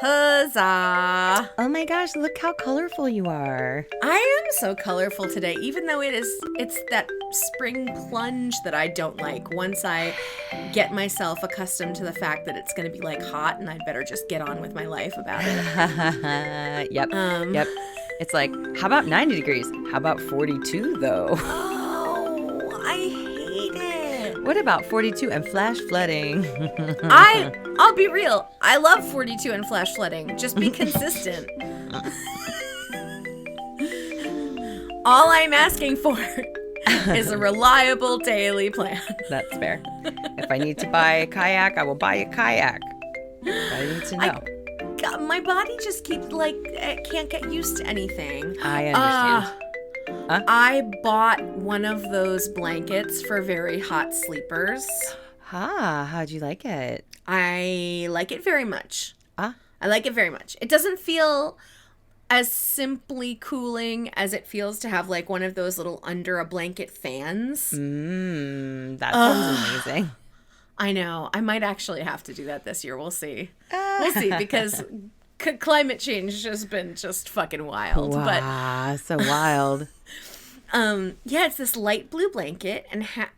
Huzzah! Oh my gosh, look how colorful you are. I am so colorful today, even though it's that spring plunge that I don't like. Once I get myself accustomed to the fact that it's going to be like hot and I'd better just get on with my life about it. Yep. It's like, how about 90 degrees? How about 42 though? Oh, I hate it. What about 42 and flash flooding? I'll be real. I love 42 and flash flooding. Just be consistent. All I'm asking for is a reliable daily plan. That's fair. If I need to buy a kayak, I will buy a kayak. I need to know. God, my body just keeps it can't get used to anything. I understand. I bought one of those blankets for very hot sleepers. How'd you like it? I like it very much. Ah. I like it very much. It doesn't feel as simply cooling as it feels to have like one of those little under a blanket fans. That sounds amazing. I know. I might actually have to do that this year. We'll see. We'll see, because climate change has been just fucking wild. Wow, so wild. Yeah, it's this light blue blanket,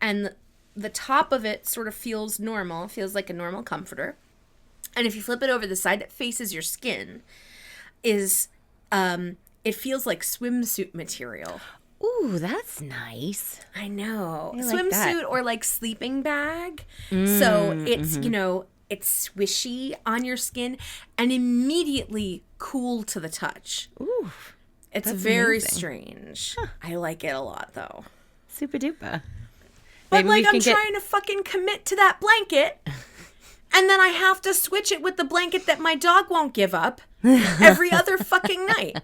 and the top of it sort of feels normal. Feels like a normal comforter. And if you flip it over, the side that faces your skin is, it feels like swimsuit material. Ooh, that's nice. I know. I like Swimsuit that. or like sleeping bag. So it's, it's swishy on your skin and immediately cool to the touch. Ooh, it's that's very amazing. Strange. Huh. I like it a lot though. Super duper. But like I'm trying to fucking commit to that blanket. And then I have to switch it with the blanket that my dog won't give up every other fucking night.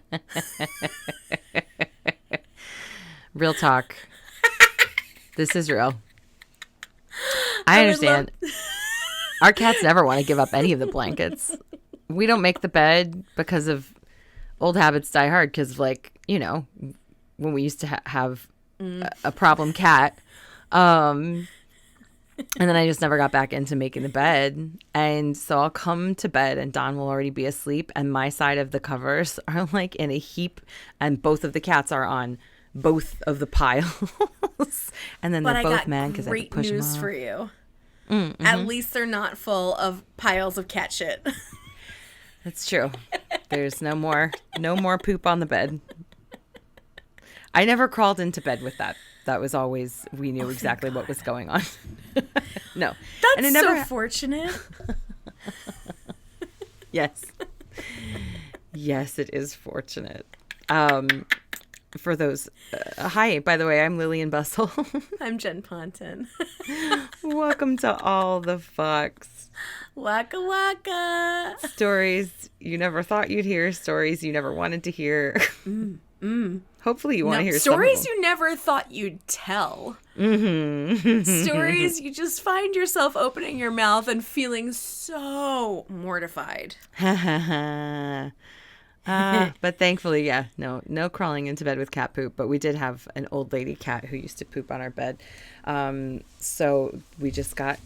Real talk. This is real. I understand. Our cats never want to give up any of the blankets. We don't make the bed because of old habits die hard. Because, like, when we used to have a problem cat. And then I just never got back into making the bed. And so I'll come to bed and Don will already be asleep. And my side of the covers are like in a heap. And both of the cats are on both of the piles. And then they're both mad because I have to push them off. Great news for you. At least they're not full of piles of cat shit. That's true. There's no more poop on the bed. I never crawled into bed with that. That was always, we knew exactly what was going on. No. That's and so fortunate. Yes. Yes, it is fortunate. For those, hi, by the way, I'm Lillian Bustle. I'm Jen Ponton. Welcome to All the Fucks. Waka waka. Stories you never thought you'd hear, stories you never wanted to hear. Hopefully you want to hear stories you never thought you'd tell. Stories you just find yourself opening your mouth and feeling so mortified. But thankfully, yeah, no crawling into bed with cat poop. But we did have an old lady cat who used to poop on our bed. So we just got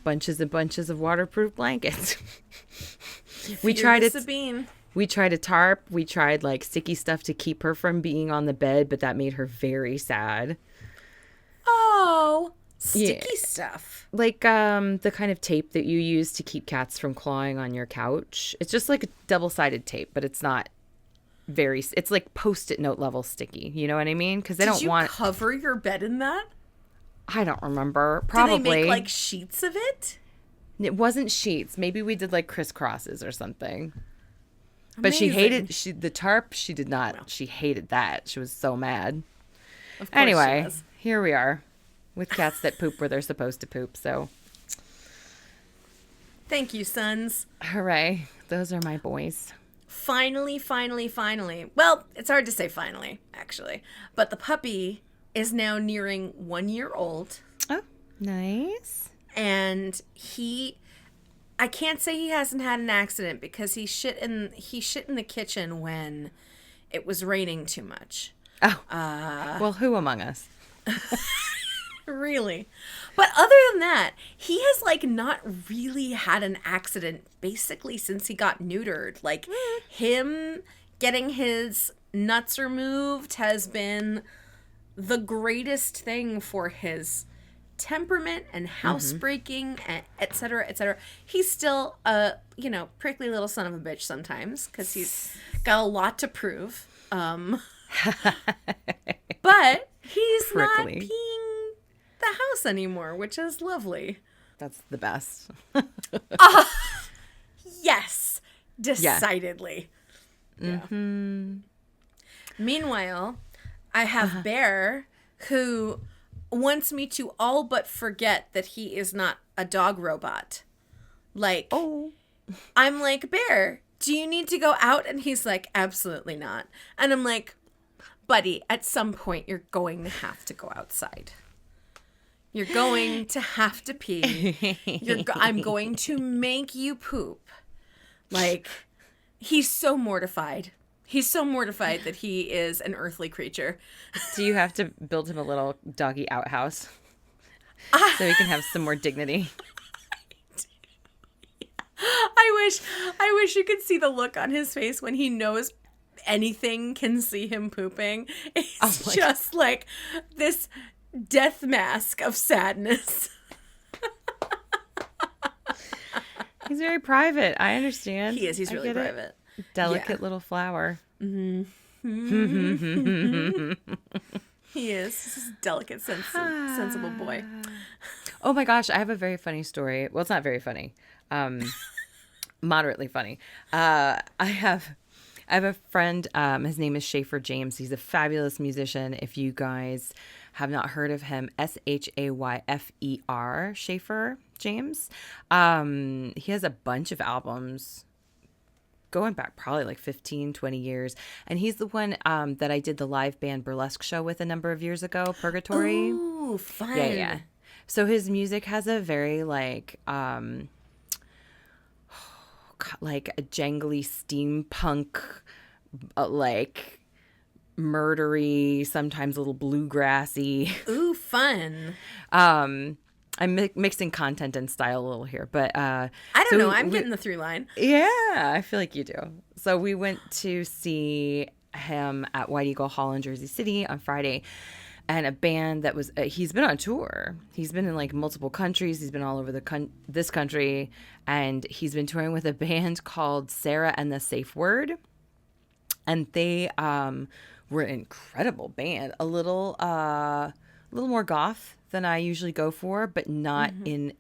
bunches and bunches of waterproof blankets. We tried a tarp. We tried like sticky stuff to keep her from being on the bed, but that made her very sad. Oh, sticky stuff. Like the kind of tape that you use to keep cats from clawing on your couch. It's just like a double-sided tape, but it's not it's like Post-it note level sticky. You know what I mean? Because they don't want. Did you cover your bed in that? I don't remember. Probably. Did they make like sheets of it? It wasn't sheets. Maybe we did like crisscrosses or something. Amazing. But she hated the tarp. She did not. No. She hated that. She was so mad. Of course anyway, she was. Here we are with cats that poop where they're supposed to poop. So, thank you, sons. Hooray! Those are my boys. Finally. Well, it's hard to say finally, actually. But the puppy is now nearing 1 year old. Oh, nice. And I can't say he hasn't had an accident because he shit in the kitchen when it was raining too much. Oh. Well, who among us? Really. But other than that, he has like not really had an accident basically since he got neutered. Like him getting his nuts removed has been the greatest thing for his temperament and housebreaking, et cetera, et cetera. He's still a, prickly little son of a bitch sometimes because he's got a lot to prove. But he's not peeing the house anymore, which is lovely. That's the best. Yes, decidedly. Yeah. Mm-hmm. Meanwhile, I have Bear, who wants me to all but forget that he is not a dog robot. Like, I'm like, Bear, do you need to go out? And he's like, absolutely not. And I'm like, buddy, at some point you're going to have to go outside. You're going to have to pee. I'm going to make you poop. Like, he's so mortified. He's so mortified that he is an earthly creature. Do you have to build him a little doggy outhouse so he can have some more dignity? I wish you could see the look on his face when he knows anything can see him pooping. It's just like this death mask of sadness. He's very private. I understand. He is. He's really private. Delicate little flower. Mm-hmm. He is. He's a delicate, sensible boy. Oh my gosh, I have a very funny story. Well, it's not very funny. Moderately funny. I have a friend. His name is Schaefer James. He's a fabulous musician. If you guys have not heard of him, Shayfer, Schaefer James. He has a bunch of albums going back probably like 15, 20 years. And he's the one that I did the live band burlesque show with a number of years ago, Purgatory. Ooh, fun. Yeah. So his music has a very like a jangly steampunk, like murdery, sometimes a little bluegrassy. Ooh, fun. I'm mixing content and style a little here, but I don't know. I'm getting the through line. Yeah, I feel like you do. So we went to see him at White Eagle Hall in Jersey City on Friday, and a band that was he's been on tour. He's been in like multiple countries. He's been all over this country, and he's been touring with a band called Sarah and the Safe Word, and they were an incredible band. A little more goth than I usually go for, but not in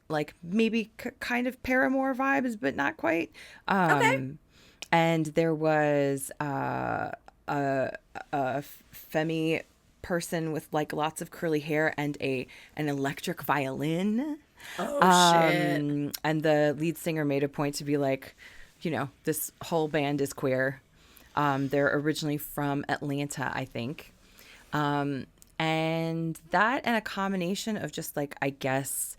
like maybe kind of Paramore vibes, but not quite. Okay. And there was a femmy person with like lots of curly hair and an electric violin. Oh shit! And the lead singer made a point to be like, this whole band is queer. They're originally from Atlanta, I think. And that and a combination of just like, I guess,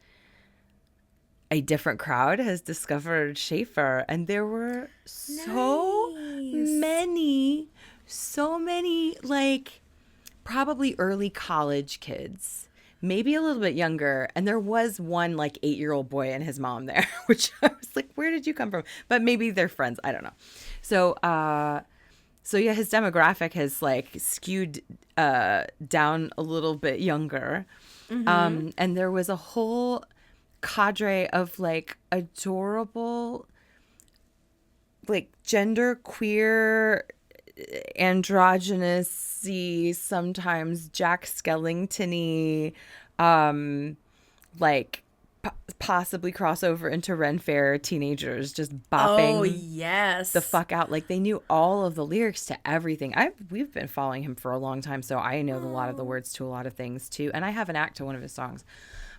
a different crowd has discovered Schaefer. And there were so many, like probably early college kids, maybe a little bit younger. And there was one like 8-year-old boy and his mom there, which I was like, where did you come from? But maybe they're friends. I don't know. So yeah, his demographic has like skewed down a little bit younger. And there was a whole cadre of like adorable, like genderqueer, androgynous-y, sometimes Jack Skellington-y, like possibly crossover into Ren Fair teenagers just bopping the fuck out. Like they knew all of the lyrics to everything. We've been following him for a long time, so I know a lot of the words to a lot of things too, and I have an act to one of his songs.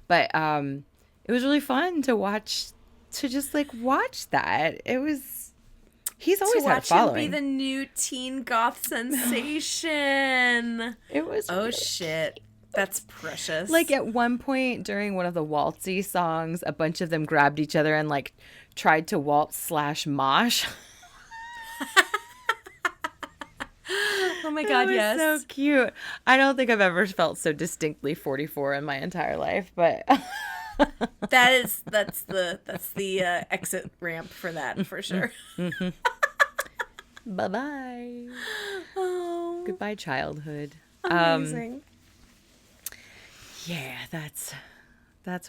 But it was really fun to watch that. He's always had a following. To watch him be the new teen goth sensation. It was really shit. That's precious. Like at one point during one of the waltzy songs, a bunch of them grabbed each other and like tried to waltz / mosh. Oh my That God, was yes. so cute. I don't think I've ever felt so distinctly 44 in my entire life, but That's the exit ramp for that for sure. bye-bye. Oh, Goodbye, childhood. amazing. Yeah, that's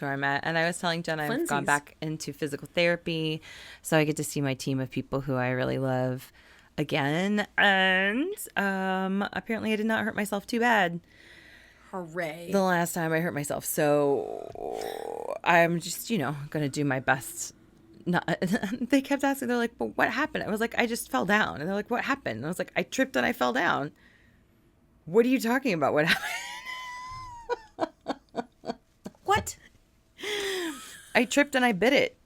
where I'm at. And I was telling Jen I've gone Funsies. back into physical therapy, so I get to see my team of people who I really love again. And apparently I did not hurt myself too bad Hooray. the last time I hurt myself. So I'm just, going to do my best. Not, they kept asking, they're like, "But what happened?" I was like, "I just fell down." And they're like, "What happened?" And I was like, "I tripped and I fell down." What are you talking about? What happened? What? I tripped and I bit it.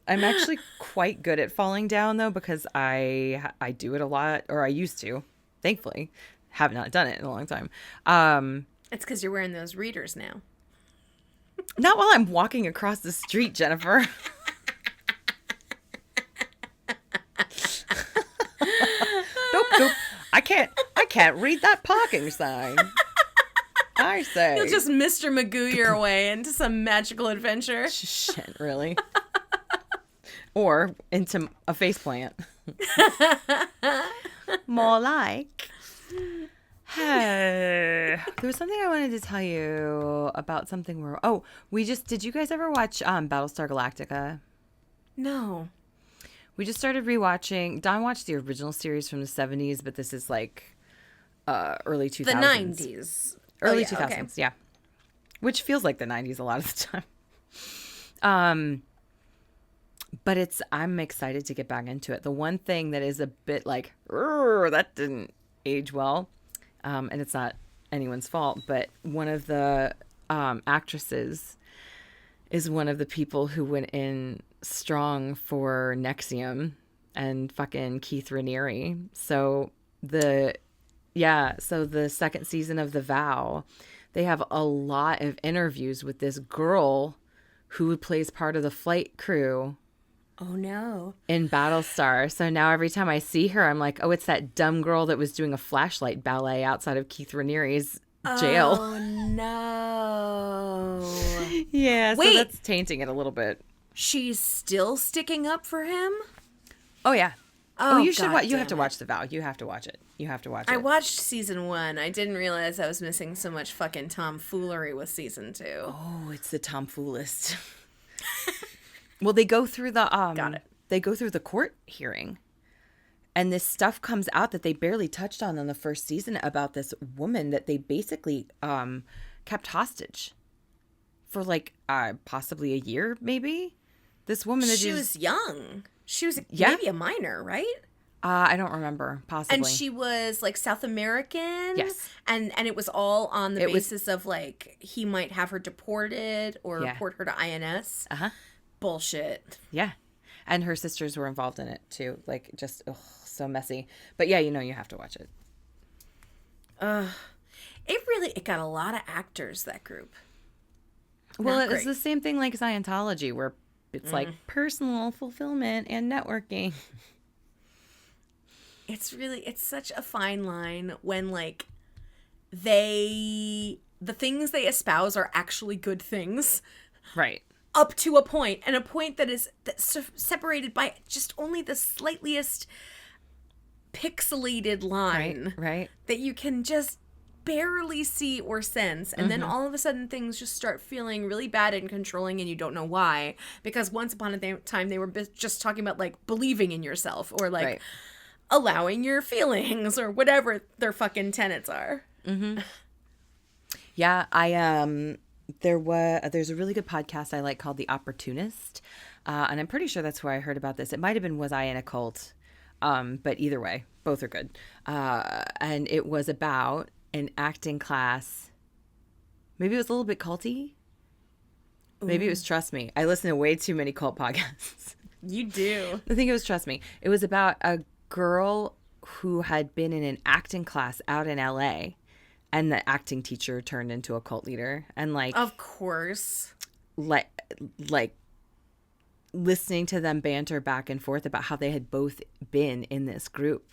I'm actually quite good at falling down though, because I do it a lot, or I used to. Thankfully, have not done it in a long time. It's because you're wearing those readers now. Not while I'm walking across the street, Jennifer. Nope. I can't read that parking sign. I say. You'll just Mr. Magoo your way into some magical adventure. Shit, really? Or into a faceplant. More like. There was something I wanted to tell you about something did you guys ever watch Battlestar Galactica? No. We just started rewatching. Don watched the original series from the 70s, but this is like early 2000s. The 90s. Early yeah, 2000s, okay. yeah. Which feels like the 90s a lot of the time. But I'm excited to get back into it. The one thing that is a bit like, that didn't age well, and it's not anyone's fault, but one of the actresses is one of the people who went in strong for NXIVM and fucking Keith Raniere. So the second season of The Vow, they have a lot of interviews with this girl who plays part of the flight crew. Oh, no. In Battlestar. So now every time I see her, I'm like, oh, it's that dumb girl that was doing a flashlight ballet outside of Keith Raniere's jail. Oh, no. Yeah, Wait. so that's tainting it a little bit. She's still sticking up for him? Oh, yeah. Oh, you should God watch. You damn have to it. watch The Vow. You have to watch it. I watched season 1. I didn't realize I was missing so much fucking tomfoolery with season 2. Oh, it's the tomfoolist. Well, they go through the Got it. They go through the court hearing, and this stuff comes out that they barely touched on in the first season about this woman that they basically kept hostage for like possibly a year, maybe. This woman that She was young. She was Yeah. maybe a minor, right? I don't remember, possibly. And she was like South American. Yes. And it was all on the It was- basis of like he might have her deported or Yeah. report her to INS. Uh-huh. Bullshit. Yeah. And her sisters were involved in it too. Like just so messy. But yeah, you have to watch it. It got a lot of actors, that group. Well, Not it's great. the same thing like Scientology, where it's like personal fulfillment and networking. It's such a fine line when like the things they espouse are actually good things Right. up to a point, and a point that's separated by just only the slightest pixelated line Right. that you can just barely see or sense, and then all of a sudden things just start feeling really bad and controlling, and you don't know why, because once upon a time they were just talking about like believing in yourself or like Right. allowing your feelings or whatever their fucking tenets are. Yeah, there's a really good podcast I like called The Opportunist, and I'm pretty sure that's where I heard about this. It might have been Was I in a Cult, but either way, both are good. And it was about an acting class. Maybe it was a little bit culty. Maybe it was Trust Me. I listen to way too many cult podcasts. You do. I think it was Trust Me. It was about a girl who had been in an acting class out in LA, and the acting teacher turned into a cult leader, and like Of course. like listening to them banter back and forth about how they had both been in this group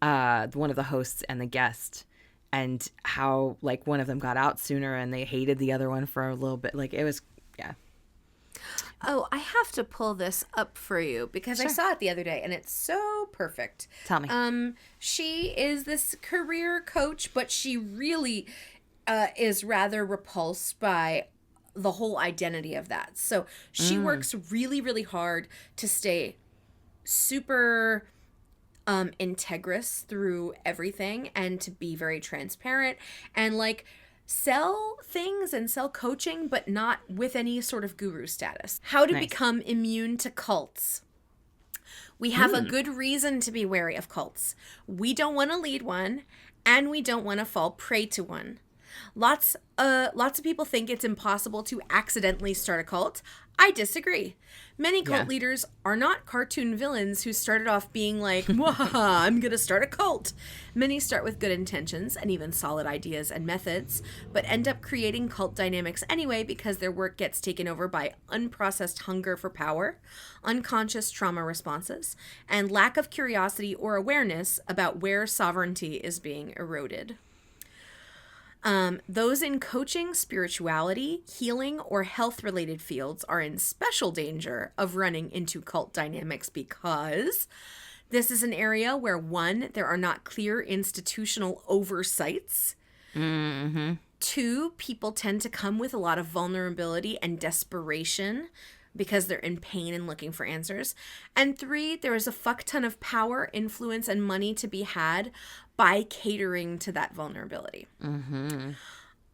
one of the hosts and the guest, and how like one of them got out sooner and they hated the other one for a little bit. Like it was, yeah. Oh, I have to pull this up for you because I saw it the other day and it's so perfect. Tell me. She is this career coach, but she really is rather repulsed by the whole identity of that. So she works really, really hard to stay super integrous through everything and to be very transparent and like sell things and sell coaching, but not with any sort of guru status. How to become immune to cults. We have a good reason to be wary of cults. We don't want to lead one, and we don't want to fall prey to one. Lots of people think it's impossible to accidentally start a cult. I disagree. Many cult leaders are not cartoon villains who started off being like, "Wahaha, I'm going to start a cult." Many start with good intentions and even solid ideas and methods, but end up creating cult dynamics anyway because their work gets taken over by unprocessed hunger for power, unconscious trauma responses, and lack of curiosity or awareness about where sovereignty is being eroded. Those in coaching, spirituality, healing, or health-related fields are in special danger of running into cult dynamics because this is an area where, one, there are not clear institutional oversights. Mm-hmm. Two, people tend to come with a lot of vulnerability and desperation because they're in pain and looking for answers. And three, there is a fuck ton of power, influence, and money to be had by catering to that vulnerability. Mm-hmm.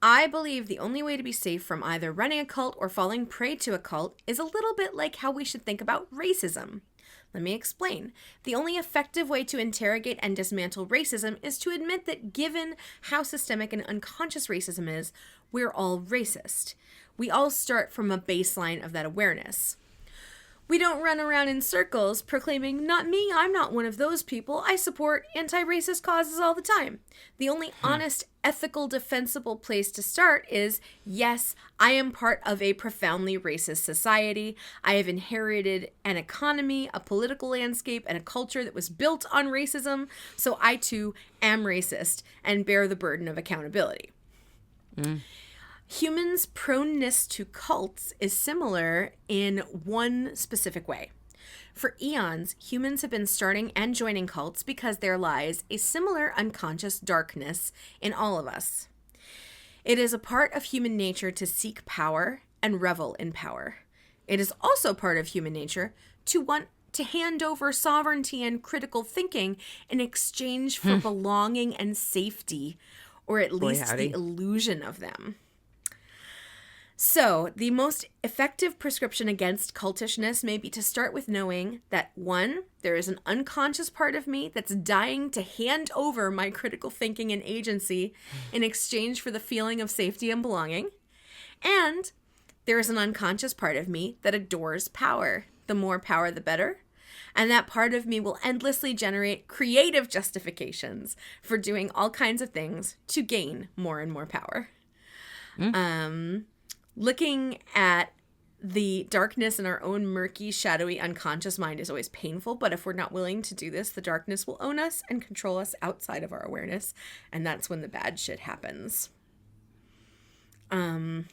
I believe the only way to be safe from either running a cult or falling prey to a cult is a little bit like how we should think about racism. Let me explain. The only effective way to interrogate and dismantle racism is to admit that given how systemic and unconscious racism is, we're all racist. We all start from a baseline of that awareness. We don't run around in circles proclaiming, "Not me, I'm not one of those people. I support anti-racist causes all the time." The only honest, ethical, defensible place to start is, yes, I am part of a profoundly racist society. I have inherited an economy, a political landscape, and a culture that was built on racism, so I too am racist and bear the burden of accountability. Humans' proneness to cults is similar in one specific way. For eons, humans have been starting and joining cults because there lies a similar unconscious darkness in all of us. It is a part of human nature to seek power and revel in power. It is also part of human nature to want to hand over sovereignty and critical thinking in exchange for belonging and safety, or at least the illusion of them. So, the most effective prescription against cultishness may be to start with knowing that, one, there is an unconscious part of me that's dying to hand over my critical thinking and agency in exchange for the feeling of safety and belonging. And there is an unconscious part of me that adores power. The more power, the better. And that part of me will endlessly generate creative justifications for doing all kinds of things to gain more and more power. Looking at the darkness in our own murky, shadowy, unconscious mind is always painful, but if we're not willing to do this, the darkness will own us and control us outside of our awareness, and that's when the bad shit happens. Dang.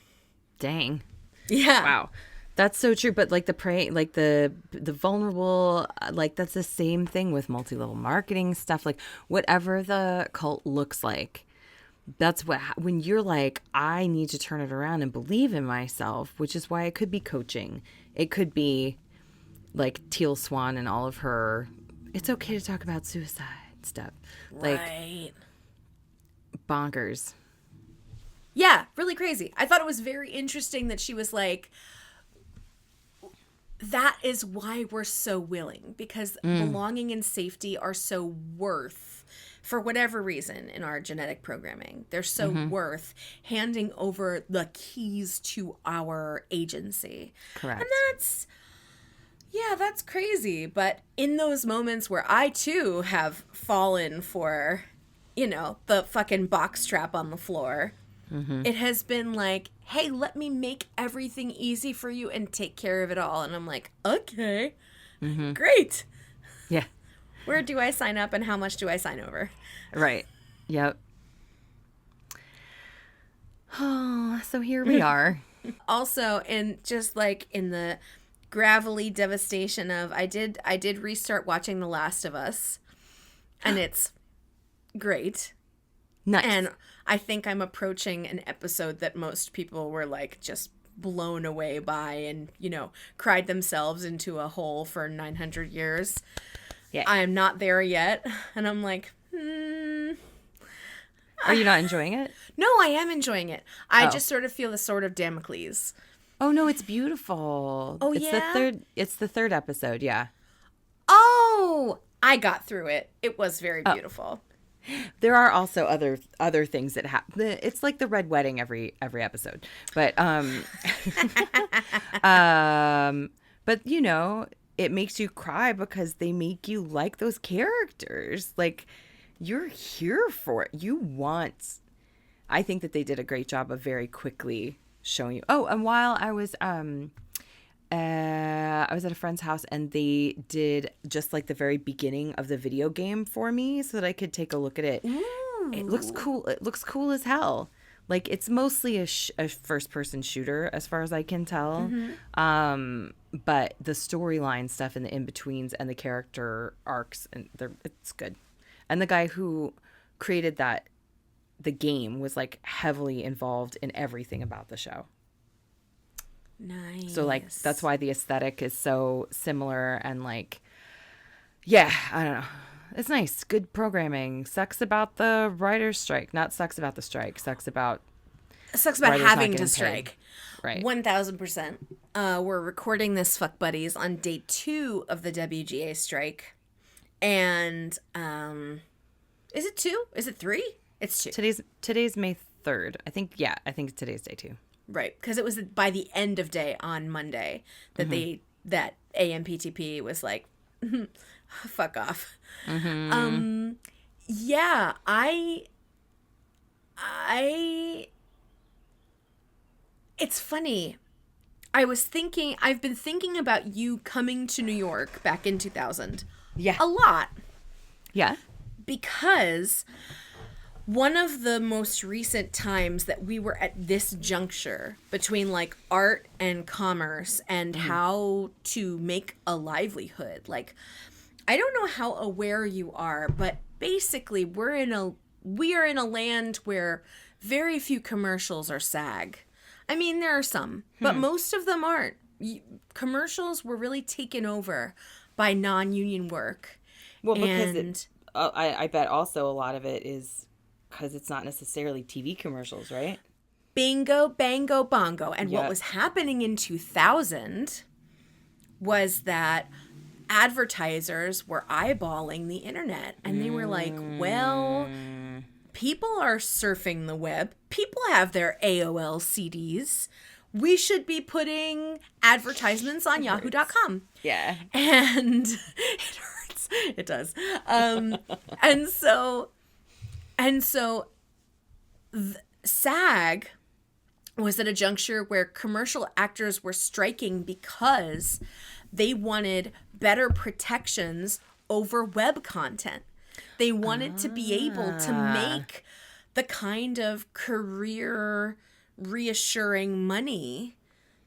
Yeah. Wow. That's so true, but like the prey, like the vulnerable, like that's the same thing with multi-level marketing stuff, like whatever the cult looks like. That's what, when you're like, I need to turn it around and believe in myself, which is why it could be coaching. It could be like Teal Swan and all of her, it's okay to talk about suicide stuff. Like, right. Bonkers. Yeah, really crazy. I thought it was very interesting that she was like, that is why we're so willing, because belonging and safety are so worth, for whatever reason in our genetic programming, they're so worth handing over the keys to our agency. Correct. And that's crazy. But in those moments where I too have fallen for, the fucking box trap on the floor, it has been like, hey, let me make everything easy for you and take care of it all. And I'm like, okay, great. Yeah. Where do I sign up and how much do I sign over? Right. Yep. Oh, so here we are. Also, in just like in the gravelly devastation of I did restart watching The Last of Us, and it's great. Nice. And I think I'm approaching an episode that most people were like just blown away by and, you know, cried themselves into a hole for 900 years. Yeah. I am not there yet. And I'm like, Are you not enjoying it? No, I am enjoying it. I just sort of feel the sword of Damocles. Oh, no, it's beautiful. Oh, it's yeah? It's the third episode, yeah. Oh, I got through it. It was very beautiful. There are also other things that happen. It's like the red wedding every episode. But but you know, it makes you cry because they make you like those characters. Like, you're here for it. I think that they did a great job of very quickly showing you. Oh, and while I was at a friend's house and they did just like the very beginning of the video game for me so that I could take a look at it. Ooh. It looks cool. It looks cool as hell. Like, it's mostly a first-person shooter as far as I can tell. Mm-hmm. But the storyline stuff and the in-betweens and the character arcs, it's good. And the guy who created the game was like heavily involved in everything about the show. Nice. So like that's why the aesthetic is so similar and like, yeah, I don't know. It's nice. Good programming. Sucks about the writer's strike. Not sucks about the strike. Sucks about having to strike. Right. 1000%. We're recording this Fuck Buddies on day 2 of the WGA strike. And is it 2? Is it 3? It's 2. Today's May 3rd. I think today's day 2. Right, because it was by the end of day on Monday that that AMPTP was like, fuck off. Mm-hmm. Yeah, it's funny. I've been thinking about you coming to New York back in 2000. Yeah. A lot. Yeah. Because one of the most recent times that we were at this juncture between like art and commerce and how to make a livelihood. Like, I don't know how aware you are, but basically we are in a land where very few commercials are SAG. I mean, there are some, but most of them aren't. Commercials were really taken over by non-union work. Well, because I bet also a lot of it is because it's not necessarily TV commercials, right? Bingo, bango, bongo. And what was happening in 2000 was that advertisers were eyeballing the internet. And they were like, well, people are surfing the web. People have their AOL CDs. We should be putting advertisements on yahoo.com. Yeah. And it hurts. It does. And so SAG was at a juncture where commercial actors were striking because they wanted better protections over web content. They wanted to be able to make the kind of career reassuring money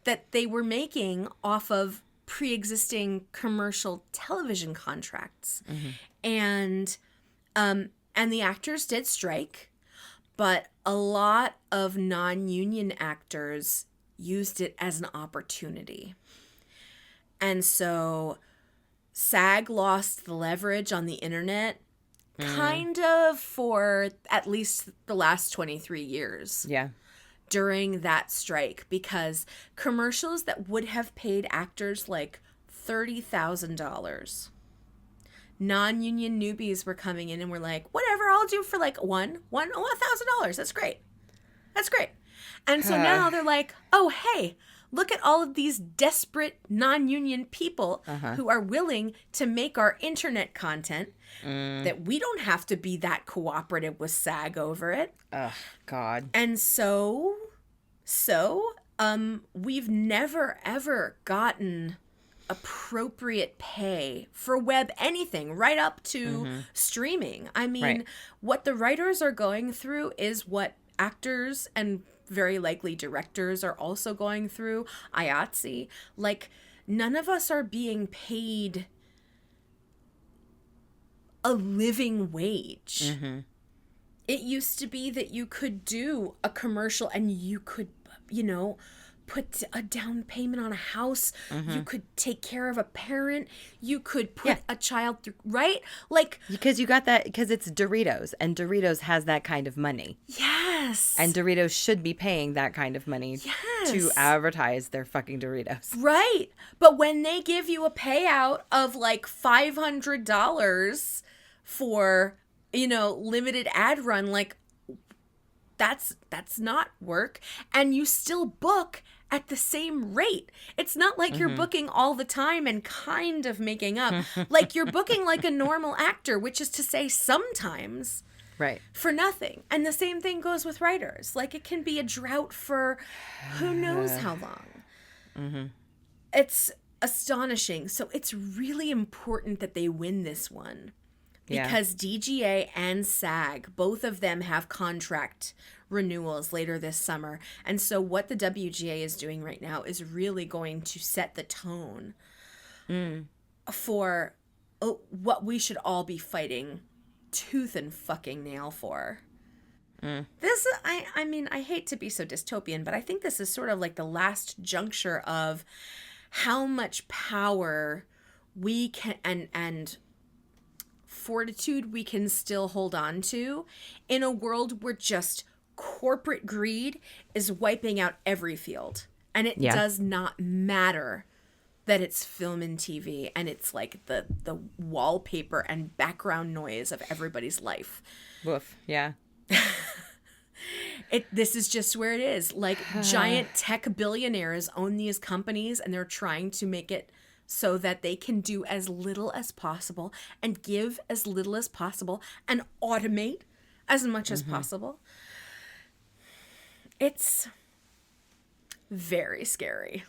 that they were making off of pre-existing commercial television contracts. And the actors did strike, but a lot of non-union actors used it as an opportunity. And so SAG lost the leverage on the internet kind of for at least the last 23 years. Yeah. During that strike, because commercials that would have paid actors like $30,000, non-union newbies were coming in and were like, whatever, I'll do for like $1,000. That's great. And so now they're like, oh, hey, look at all of these desperate non-union people who are willing to make our internet content that we don't have to be that cooperative with SAG over it. Oh, God. And so we've never, ever gotten appropriate pay for web anything, right up to streaming. I mean, Right. what the writers are going through is what actors and very likely directors are also going through. IATSE. Like, none of us are being paid a living wage. It used to be that you could do a commercial and you could, you know, put a down payment on a house. You could take care of a parent. You could put a child through, right? Like, Because you got that, because it's Doritos, and Doritos has that kind of money. yes. And Doritos should be paying that kind of money to advertise their fucking Doritos. Right. But when they give you a payout of like $500 for, you know, limited ad run, like, that's not work. And you still book at the same rate. It's not like you're booking all the time and kind of making up. Like, you're booking like a normal actor, which is to say sometimes Right. for nothing. And the same thing goes with writers. Like, it can be a drought for who knows how long. It's astonishing. So it's really important that they win this one. Because DGA and SAG, both of them have contract renewals later this summer. And so what the WGA is doing right now is really going to set the tone for what we should all be fighting tooth and fucking nail for. This, I mean, I hate to be so dystopian, but I think this is sort of like the last juncture of how much power we can and fortitude we can still hold on to in a world where just corporate greed is wiping out every field. And it does not matter that it's film and TV and it's like the wallpaper and background noise of everybody's life. Woof. Yeah. This is just where it is. Like, giant tech billionaires own these companies and they're trying to make it so that they can do as little as possible and give as little as possible and automate as much as possible. It's very scary.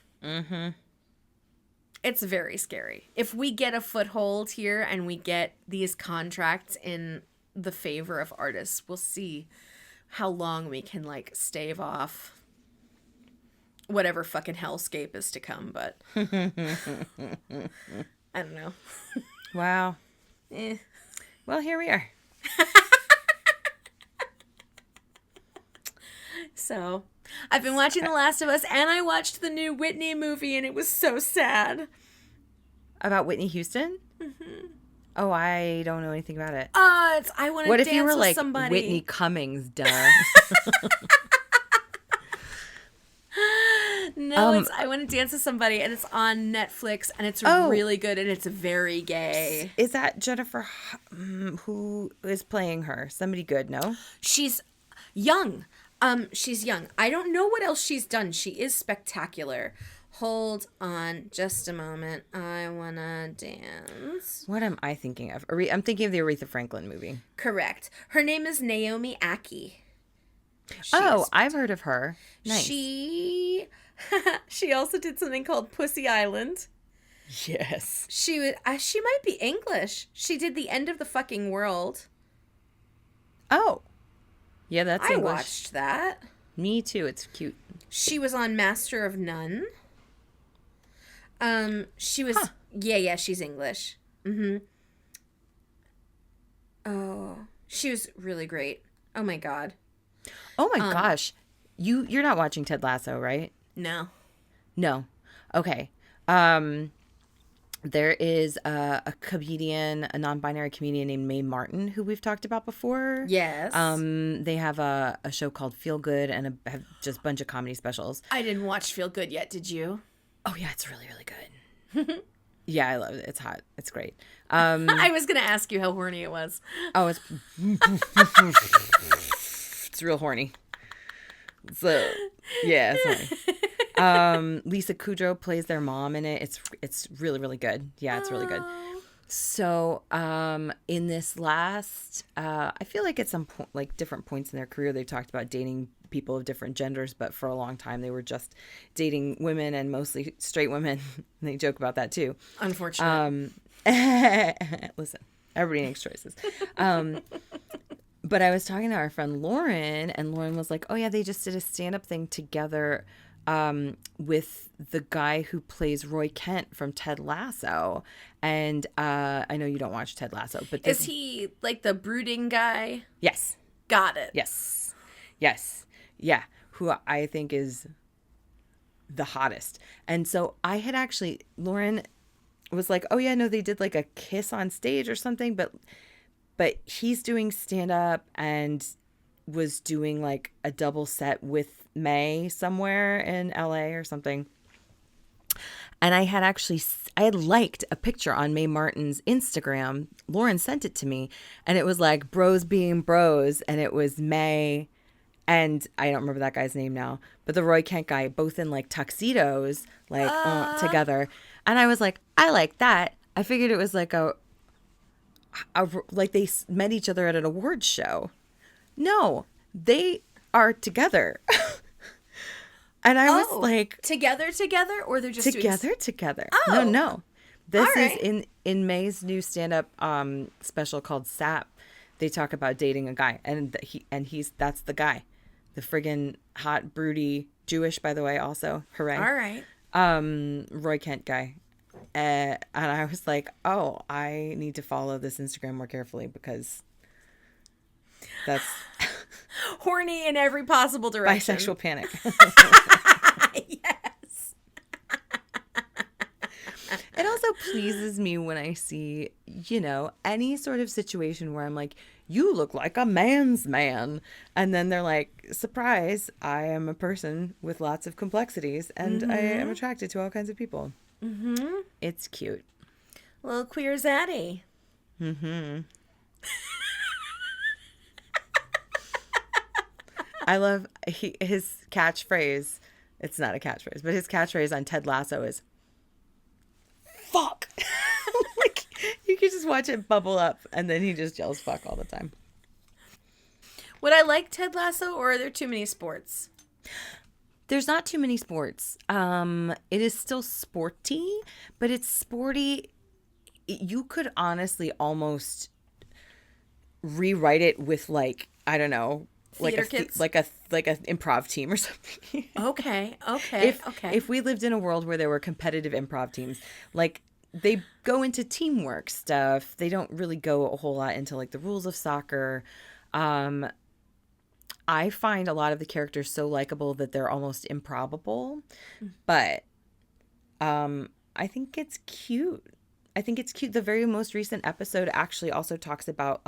It's very scary. If we get a foothold here and we get these contracts in the favor of artists, we'll see how long we can, like, stave off whatever fucking hellscape is to come, but I don't know. Wow. Well, here we are. So, I've been watching The Last of Us, and I watched the new Whitney movie, and it was so sad. About Whitney Houston? Oh, I don't know anything about it. It's I Want to What Dance if you were with like Somebody. Whitney Cummings, duh? No, it's I Want to Dance with Somebody, and it's on Netflix, and it's really good, and it's very gay. Is that Jennifer? Who is playing her? Somebody good? No. She's young. She's young. I don't know what else she's done. She is spectacular. Hold on just a moment. I Wanna Dance. What am I thinking of? I'm thinking of the Aretha Franklin movie. Correct. Her name is Naomi Aki. I've heard of her. Nice. She also did something called Pussy Island. Yes. She might be English. She did The End of the Fucking World. Oh. Yeah, that's English. I watched that. Me too. It's cute. She was on Master of None. She was she's English. Oh, she was really great. Oh my god. Oh my gosh. You're not watching Ted Lasso, right? No. Okay. There is a comedian, a non-binary comedian named Mae Martin, who we've talked about before. Yes. They have a show called Feel Good and have just a bunch of comedy specials. I didn't watch Feel Good yet, did you? Oh yeah, it's really, really good. Yeah, I love it. It's hot. It's great. I was going to ask you how horny it was. Oh, it's real horny. So, yeah, it's horny. Lisa Kudrow plays their mom in it. It's really, really good. Yeah, it's really good. So, in this last, I feel like at some point, like different points in their career, they talked about dating people of different genders, but for a long time they were just dating women and mostly straight women. They joke about that too. Unfortunately. Listen, everybody makes choices. But I was talking to our friend Lauren, and Lauren was like, oh yeah, they just did a stand-up thing together with the guy who plays Roy Kent from Ted Lasso. And I know you don't watch Ted Lasso, but is he like the brooding guy? Yes. Got it. Yes. Yeah. Who I think is the hottest. And so I had actually, Lauren was like, oh yeah, no, they did like a kiss on stage or something, but he's doing stand-up and was doing like a double set with May somewhere in LA or something. And I had liked a picture on Mae Martin's Instagram. Lauren sent it to me, and it was like bros being bros, and it was May and I don't remember that guy's name now, but the Roy Kent guy, both in like tuxedos, like together. And I was like, I like that. I figured it was like like they met each other at an awards show. No, they are together. And I was like, together, or they're just together. Oh. No. This right. is in May's new stand-up special called Sap. They talk about dating a guy, and that's the guy, the friggin' hot, broody, Jewish, by the way, also. Hooray! All right. Roy Kent guy, and I was like, oh, I need to follow this Instagram more carefully because that's horny in every possible direction. bisexual panic. Yes. It also pleases me when I see, any sort of situation where I'm like, you look like a man's man. And then they're like, surprise, I am a person with lots of complexities and I am attracted to all kinds of people. Mm-hmm. It's cute. Little queer zaddy. Mm-hmm. I love his catchphrase. It's not a catchphrase, but his catchphrase on Ted Lasso is fuck. Like, you can just watch it bubble up, and then he just yells fuck all the time. Would I like Ted Lasso, or are there too many sports? There's not too many sports. It is still sporty, but it's sporty. You could honestly almost rewrite it with, like, I don't know, Theater kids? like an improv team or something. Okay. If we lived in a world where there were competitive improv teams, like they go into teamwork stuff. They don't really go a whole lot into like the rules of soccer. I find a lot of the characters so likable that they're almost improbable, but I think it's cute. The very most recent episode actually also talks about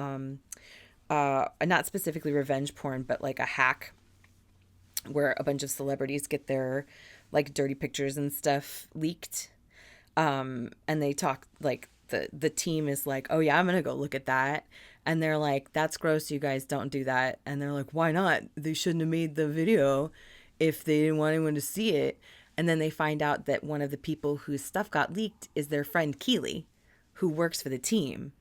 not specifically revenge porn, but like a hack where a bunch of celebrities get their like dirty pictures and stuff leaked. And they talk like the team is like, oh yeah, I'm going to go look at that. And they're like, that's gross. You guys don't do that. And they're like, why not? They shouldn't have made the video if they didn't want anyone to see it. And then they find out that one of the people whose stuff got leaked is their friend Keely, who works for the team.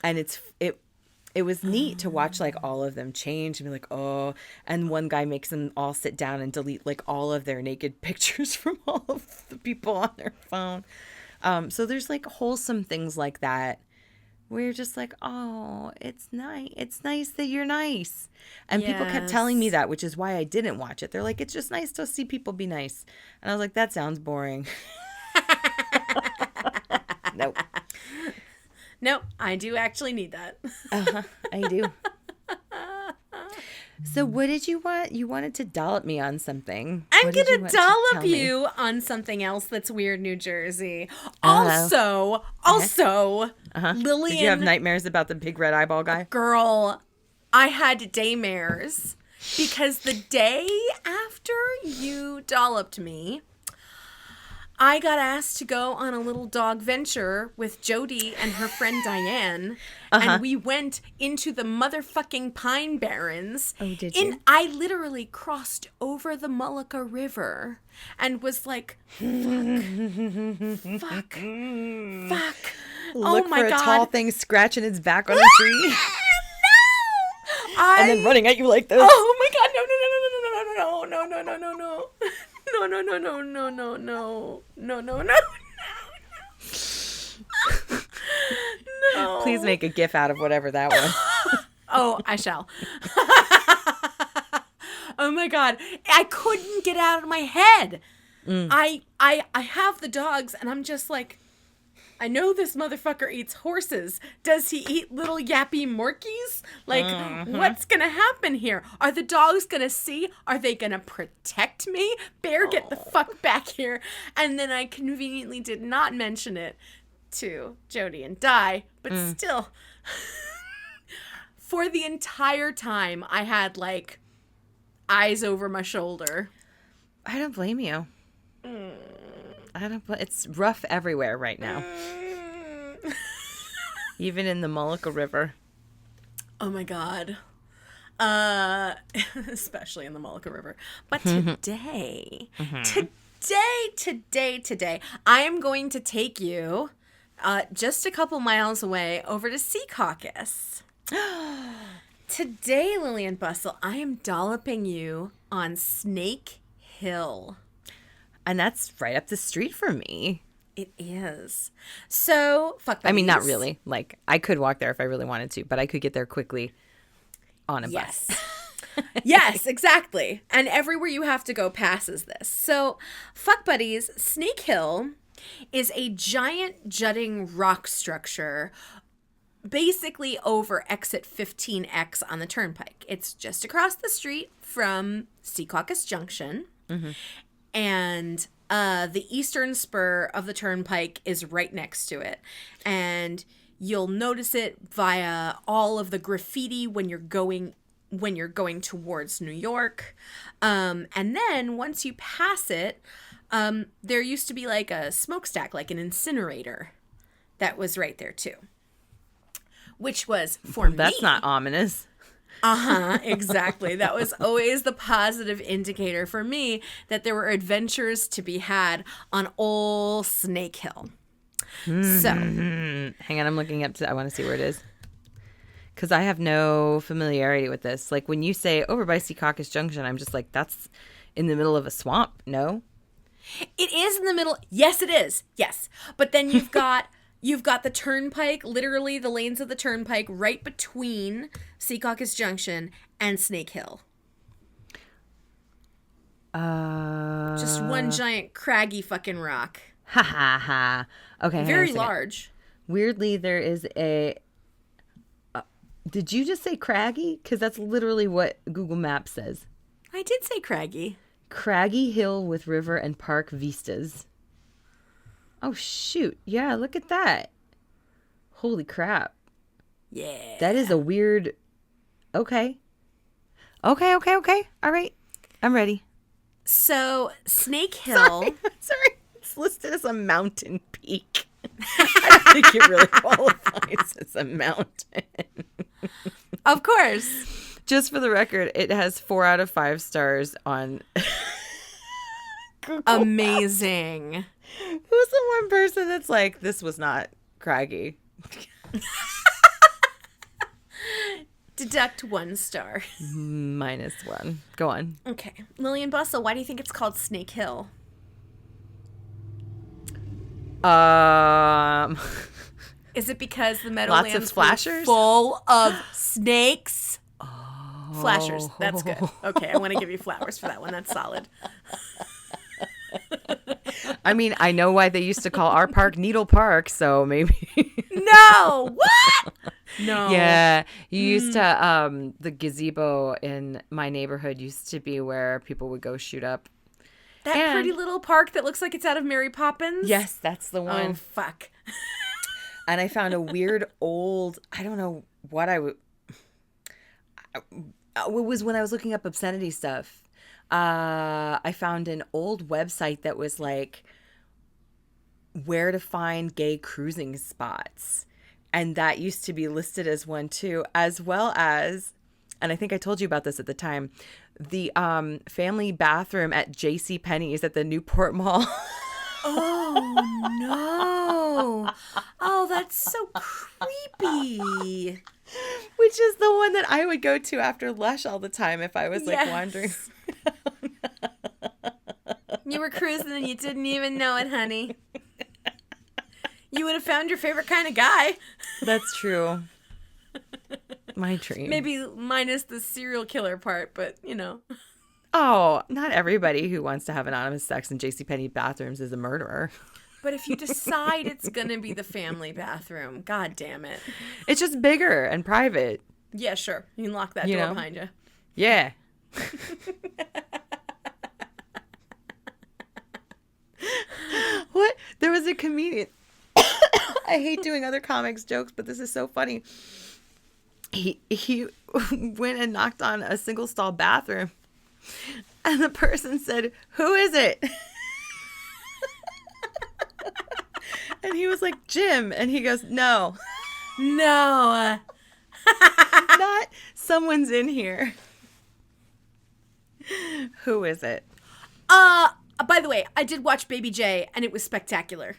And it was neat to watch like all of them change and be like, oh, and one guy makes them all sit down and delete like all of their naked pictures from all of the people on their phone. So there's like wholesome things like that where you're just like, oh, it's nice. It's nice that you're nice. And people kept telling me that, which is why I didn't watch it. They're like, it's just nice to see people be nice. And I was like, that sounds boring. Nope. No, I do actually need that. I do. So what did you want? You wanted to dollop me on something. I'm going to dollop you on something else that's weird, New Jersey. Also, Lillian. Did you have nightmares about the big red eyeball guy? Girl, I had daymares because the day after you dolloped me, I got asked to go on a little dog venture with Jody and her friend Diane, and we went into the motherfucking Pine Barrens. Oh, did you? I literally crossed over the Mullica River and was like, fuck. Look oh my for a God. tall thing scratching its back on a tree. No! And then running at you like this. Oh my God, no. no, no, no, no. No, no, no, no, no, no, no. No, no, no. No. Please make a gif out of whatever that was. Oh, I shall. Oh my God. I couldn't get out of my head. I have the dogs and I'm just like, I know this motherfucker eats horses. Does he eat little yappy morkies? Like, what's going to happen here? Are the dogs going to see? Are they going to protect me? Bear, get the fuck back here. And then I conveniently did not mention it to Jody and Di, but still, for the entire time, I had, like, eyes over my shoulder. I don't blame you. It's rough everywhere right now. Even in the Molucca River. Oh my God. Especially in the Molucca River. But today, today, I am going to take you just a couple miles away over to Sea Caucus. Today, Lillian Bustle, I am dolloping you on Snake Hill. And that's right up the street from me. It is. So, fuck buddies. I mean, not really. Like, I could walk there if I really wanted to, but I could get there quickly on a bus. Yes, exactly. And everywhere you have to go passes this. So, fuck buddies, Snake Hill is a giant jutting rock structure basically over exit 15X on the turnpike. It's just across the street from Sea Caucus Junction. And the eastern spur of the turnpike is right next to it. And you'll notice it via all of the graffiti when you're going towards New York. And then once you pass it, there used to be like a smokestack, like an incinerator that was right there too. Which was, for me... That's not ominous. Exactly. That was always the positive indicator for me that there were adventures to be had on old Snake Hill. So, hang on, I'm looking up I want to see where it is. Because I have no familiarity with this. Like, when you say over by Sea Caucus Junction, I'm just like, that's in the middle of a swamp, no? It is in the middle. Yes, it is. Yes. But then you've got the turnpike, literally the lanes of the turnpike right between Sea Caucus Junction and Snake Hill. Just one giant craggy fucking rock. Ha ha ha. Okay. Very large. Weirdly, there is a... did you just say craggy? Because that's literally what Google Maps says. I did say craggy. Craggy hill with river and park vistas. Oh, shoot. Yeah, look at that. Holy crap. Yeah. That is a weird... Okay. Okay. All right. I'm ready. So, Snake Hill... Sorry. It's listed as a mountain peak. I don't think it really qualifies as a mountain. Of course. Just for the record, it has 4 out of 5 stars on... Google Amazing. Maps. Who's the one person that's like, this was not craggy? Deduct 1 star. -1. Go on. Okay. Lillian Bustle, why do you think it's called Snake Hill? Is it because the Meadowlands lots of flashers? were full of snakes? Oh. Flashers. That's good. Okay, I want to give you flowers for that one. That's solid. I mean, I know why they used to call our park Needle Park, so maybe. No! What? No. Yeah. You used to, the gazebo in my neighborhood used to be where people would go shoot up. That pretty little park that looks like it's out of Mary Poppins? Yes, that's the one. Oh, fuck. And I found a weird old, I don't know what it was when I was looking up obscenity stuff. I found an old website that was like where to find gay cruising spots. And that used to be listed as one too, as well as, and I think I told you about this at the time, the family bathroom at JCPenney's at the Newport Mall. Oh, no. Oh, that's so creepy. Which is the one that I would go to after Lush all the time if I was like wandering around. You were cruising and you didn't even know it, honey. You would have found your favorite kind of guy. That's true. My dream. Maybe minus the serial killer part, but you know. Oh, not everybody who wants to have anonymous sex in JCPenney bathrooms is a murderer. But if you decide it's going to be the family bathroom, god damn it. It's just bigger and private. Yeah, sure. You can lock that door behind you. Yeah. What? There was a comedian. I hate doing other comics jokes, but this is so funny. He went and knocked on a single stall bathroom, and the person said, "Who is it?" And he was like, "Jim," and he goes, "No, No. not someone's in here. Who is it?" By the way, I did watch Baby J, and it was spectacular.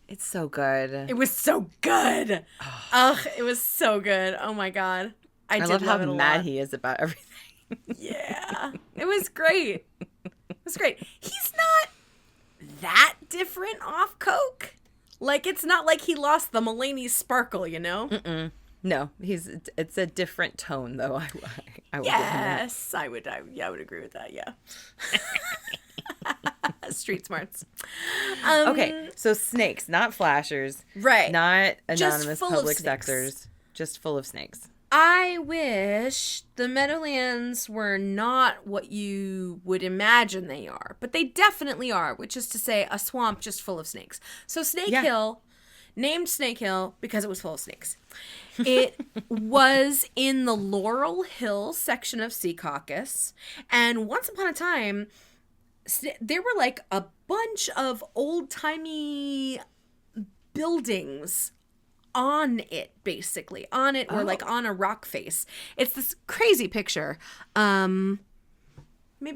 It's so good. It was so good. Ugh, it was so good. Oh my god. I did love how it a mad lot. he is about everything. Yeah. It was great. It was great. He's not that different off coke. Like, it's not like he lost the Mulaney sparkle, you know? Mm-mm. No, it's a different tone, though. I would Yes, I would agree with that, yeah. Street smarts. Okay, so snakes, not flashers. Right. Not Just anonymous full of public snakes. sectors. Just full of snakes. I wish the Meadowlands were not what you would imagine they are, but they definitely are, which is to say a swamp just full of snakes. So Snake Hill, named Snake Hill because it was full of snakes. It was in the Laurel Hill section of Secaucus, and once upon a time, there were like a bunch of old-timey buildings on it, basically. On it, or like on a rock face. It's this crazy picture. Maybe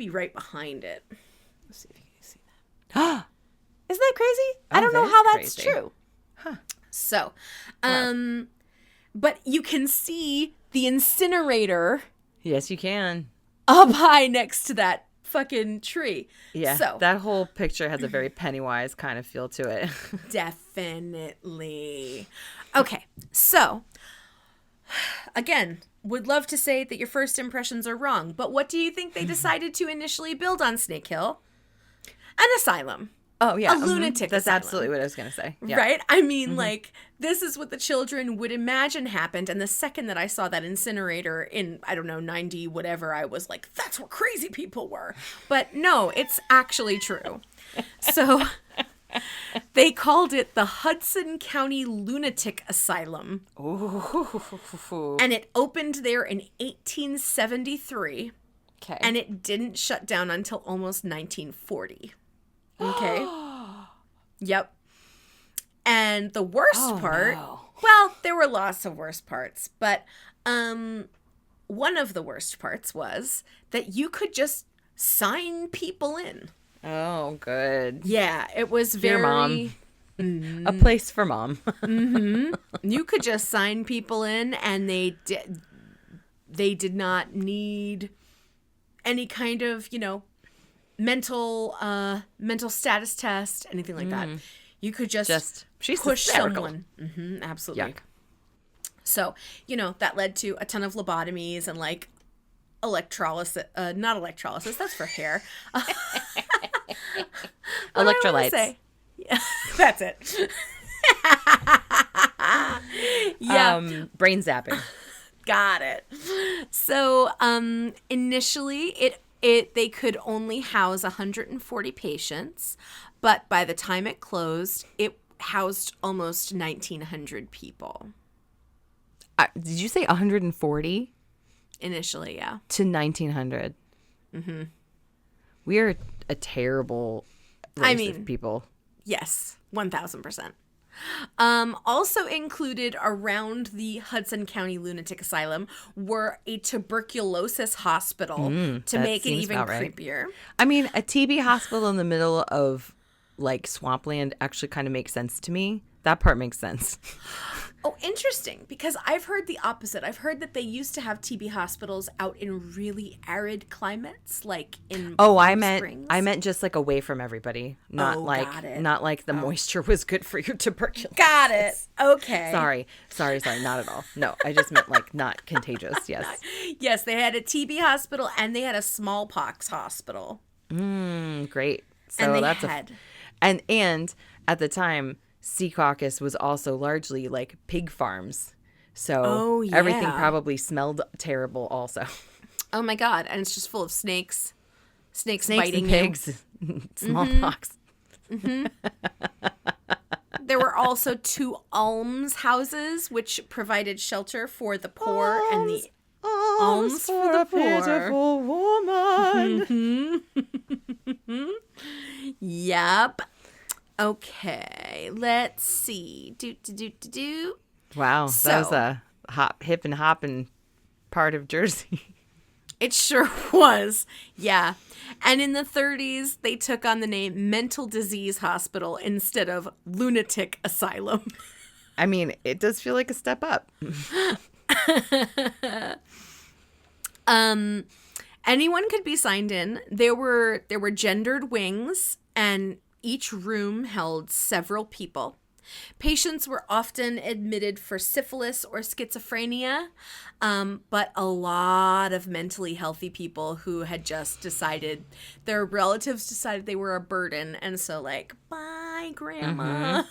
right behind it. Let's see if you can see that. Isn't that crazy? I don't know how that's true. Huh. So, but you can see the incinerator Yes, you can. up high next to that fucking tree. Yeah, So that whole picture has a very Pennywise kind of feel to it. definitely. Okay, so again, would love to say that your first impressions are wrong, but what do you think they decided to initially build on Snake Hill? An asylum. Oh, yeah. A lunatic That's asylum. absolutely what I was going to say. Yeah. Right? I mean, like, this is what the children would imagine happened. And the second that I saw that incinerator in, I don't know, 90 whatever, I was like, that's what crazy people were. But no, it's actually true. So they called it the Hudson County Lunatic Asylum. Ooh. And it opened there in 1873. Okay. And it didn't shut down until almost 1940. Okay. Yep. And the worst part, well, there were lots of worse parts, but one of the worst parts was that you could just sign people in. Oh, good. Yeah, it was Dear very... Mom. A place for Mom. You could just sign people in, and they did not need any kind of, mental status test, anything like that. You could just push someone. Absolutely. Yuck. So, that led to a ton of lobotomies and like electrolysis, not electrolysis, that's for hair. Electrolytes. Yeah, that's it. Yeah. Brain zapping. Got it. So, initially they could only house 140 patients, but by the time it closed, it housed almost 1,900 people. Did you say 140? Initially, yeah. To 1,900. Mm-hmm. We are a terrible race of people. Yes, 1,000%. Also included around the Hudson County Lunatic Asylum were a tuberculosis hospital to make it even creepier. I mean, a TB hospital in the middle of like swampland actually kind of makes sense to me. That part makes sense. Oh, interesting, because I've heard the opposite. I've heard that they used to have TB hospitals out in really arid climates, like in Palm Springs. I meant just like away from everybody, not like the moisture was good for your tuberculosis. Got it. Okay. Sorry, not at all. No, I just meant like not contagious. Yes. Yes, they had a TB hospital and they had a smallpox hospital. Great. So And they that's had. and at the time, Secaucus was also largely like pig farms. So everything probably smelled terrible also. Oh my God. And it's just full of snakes. Snakes biting and pigs. Smallpox. There were also 2 alms houses, which provided shelter for the poor and the alms for the poor. Pitiful woman. Yep. Okay, let's see. Wow, So- that was a hip and hopping part of Jersey. It sure was. Yeah. And in the 30s, they took on the name Mental Disease Hospital instead of Lunatic Asylum. I mean, it does feel like a step up. Anyone could be signed in. There were gendered wings, and each room held several people. Patients were often admitted for syphilis or schizophrenia, but a lot of mentally healthy people who had just decided, their relatives decided they were a burden, and so like, bye, grandma.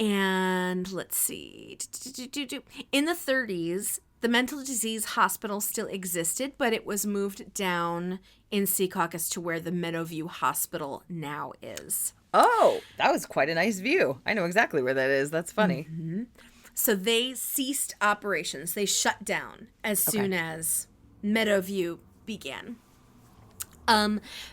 And let's see. In the 30s, the mental disease hospital still existed, but it was moved down in Secaucus to where the Meadowview Hospital now is. Oh, that was quite a nice view. I know exactly where that is. That's funny. So they ceased operations. They shut down as soon as Meadowview began.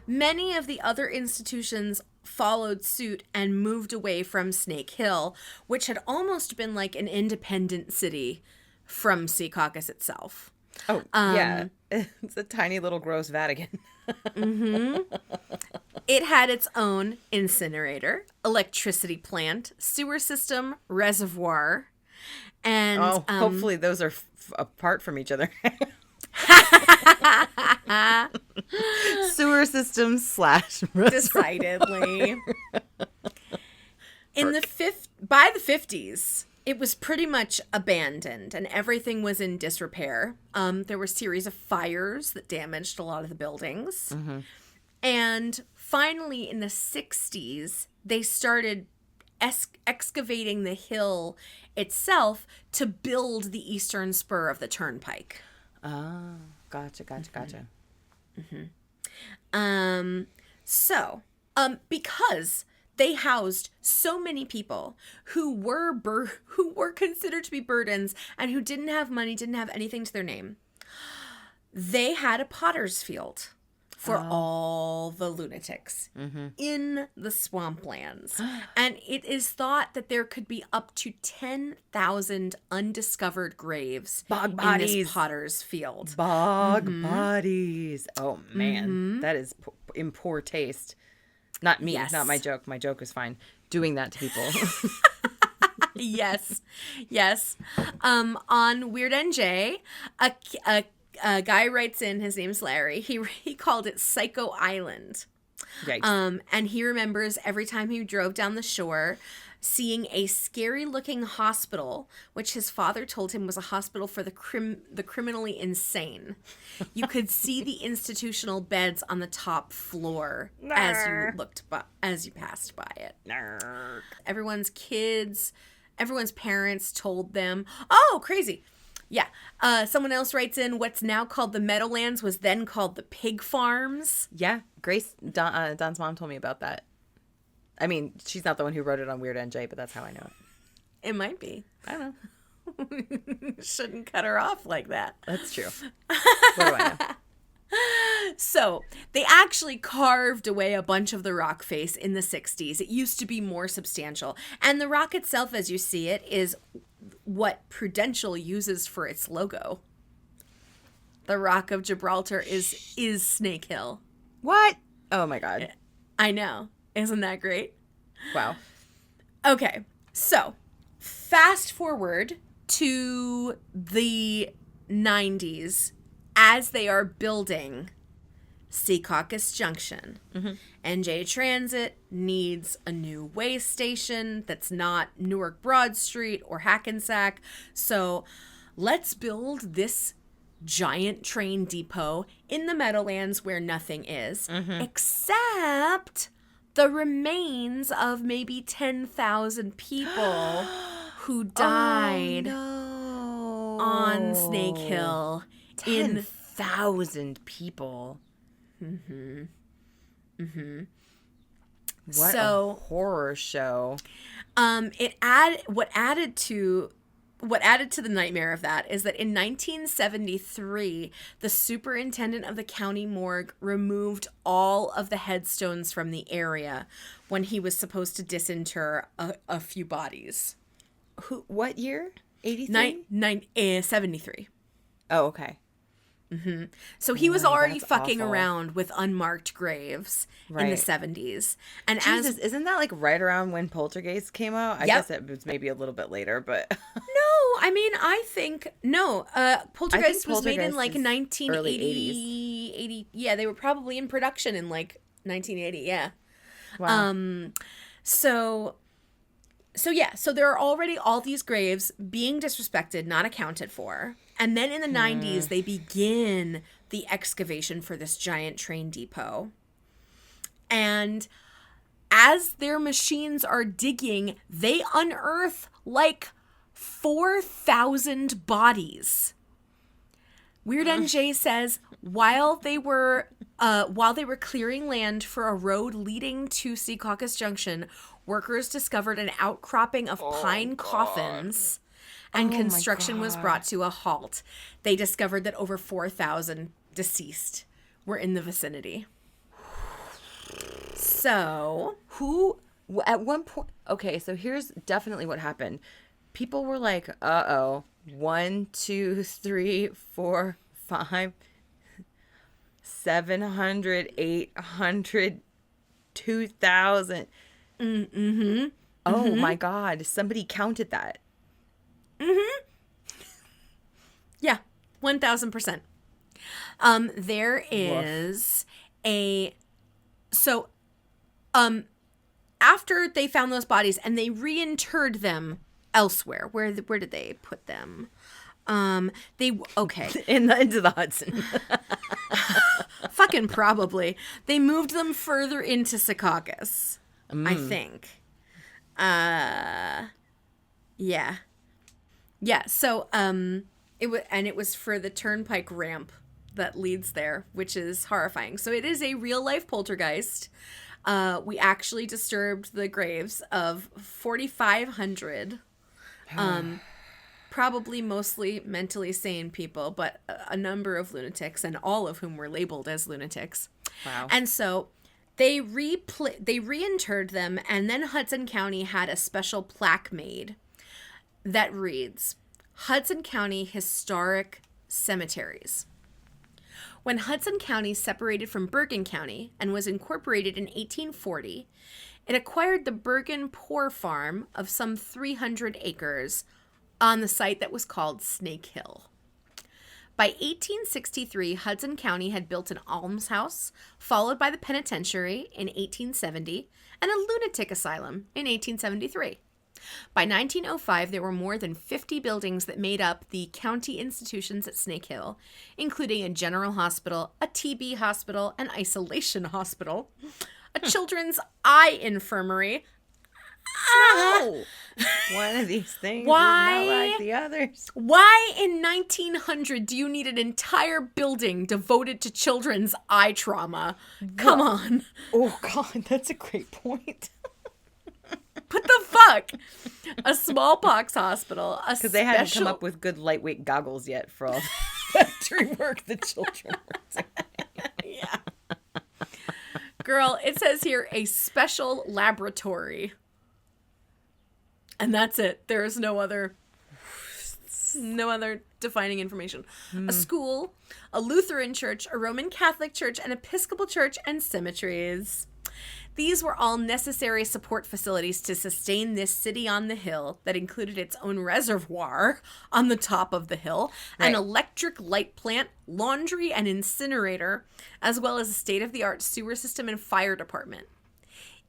Many of the other institutions followed suit and moved away from Snake Hill, which had almost been like an independent city from Secaucus itself. Oh, yeah. It's a tiny little gross Vatican. It had its own incinerator, electricity plant, sewer system, reservoir, and hopefully those are apart from each other. Sewer system / reservoir. Decidedly. By the 50s, it was pretty much abandoned and everything was in disrepair. There were a series of fires that damaged a lot of the buildings. And finally, in the 60s, they started excavating the hill itself to build the eastern spur of the turnpike. Oh, gotcha. Because they housed so many people who were considered to be burdens and who didn't have money, didn't have anything to their name, they had a potter's field for all the lunatics in the swamplands. And it is thought that there could be up to 10,000 undiscovered graves Bog in bodies. this potter's field. Bog bodies. Oh, man. That is in poor taste. Not me. Yes. Not my joke. My joke is fine. Doing that to people. Yes. On Weird NJ, a guy writes in, his name's Larry, he called it Psycho Island. Yikes. And he remembers every time he drove down the shore, seeing a scary-looking hospital, which his father told him was a hospital for the criminally insane. You could see the institutional beds on the top floor as you passed by it. Everyone's parents told them, oh, crazy. Yeah. Someone else writes in, what's now called the Meadowlands was then called the pig farms. Yeah. Grace, Don's mom told me about that. I mean, she's not the one who wrote it on Weird NJ, but that's how I know it. It might be. I don't know. Shouldn't cut her off like that. That's true. What do I know? So, they actually carved away a bunch of the rock face in the 60s. It used to be more substantial. And the rock itself, as you see it, is what Prudential uses for its logo. The Rock of Gibraltar is Snake Hill. What? Oh, my God. I know. Isn't that great? Wow. Okay, so fast forward to the 90s as they are building Secaucus Junction. NJ Transit needs a new way station that's not Newark Broad Street or Hackensack. So let's build this giant train depot in the Meadowlands where nothing is, except the remains of maybe 10,000 people who died on Snake Hill. 10,000 people. What a horror show. What added to the nightmare of that is that in 1973, the superintendent of the county morgue removed all of the headstones from the area when he was supposed to disinter a few bodies. What year? 83? 73. Oh, okay. So he was already fucking awful. around with unmarked graves in the 70s. And Jesus, isn't that like right around when Poltergeist came out? I guess it was maybe a little bit later, but no, I mean, I think Poltergeist was made in like is 1980. early 80s. 80, yeah, they were probably in production in like 1980. Yeah. Wow. So there are already all these graves being disrespected, not accounted for. And then in the 90s, they begin the excavation for this giant train depot. And as their machines are digging, they unearth like 4,000 bodies. Weird NJ says while they were clearing land for a road leading to Secaucus Junction, workers discovered an outcropping of pine coffins, and construction was brought to a halt. They discovered that over 4,000 deceased were in the vicinity. So, at one point, okay, so here's definitely what happened. People were like, 1, 2, 3, 4, 5, 700, 800, 2,000. Oh my God, somebody counted that. Yeah, 1,000%. There is after they found those bodies and they reinterred them elsewhere, where did they put them? Into the Hudson. Fucking probably. They moved them further into Secaucus, I think. Yeah. Yeah, so it was for the turnpike ramp that leads there, which is horrifying. So it is a real life poltergeist. We actually disturbed the graves of 4,500 probably mostly mentally sane people, but a number of lunatics, and all of whom were labeled as lunatics. Wow. And so they reinterred them, and then Hudson County had a special plaque made that reads, Hudson County Historic Cemeteries. When Hudson County separated from Bergen County and was incorporated in 1840, it acquired the Bergen Poor Farm of some 300 acres on the site that was called Snake Hill. By 1863, Hudson County had built an almshouse, followed by the penitentiary in 1870, and a lunatic asylum in 1873. By 1905, there were more than 50 buildings that made up the county institutions at Snake Hill, including a general hospital, a TB hospital, an isolation hospital, a children's eye infirmary. No! One of these things is not like the others. Why in 1900 do you need an entire building devoted to children's eye trauma? Come on. Oh, God, that's a great point. What the fuck? A smallpox hospital. Because they hadn't come up with good lightweight goggles yet for all the factory work the children were doing. Yeah. Girl, it says here a special laboratory. And that's it. There is no other defining information. A school, a Lutheran church, a Roman Catholic church, an Episcopal church, and cemeteries. These were all necessary support facilities to sustain this city on the hill that included its own reservoir on the top of the hill, an electric light plant, laundry and incinerator, as well as a state-of-the-art sewer system and fire department.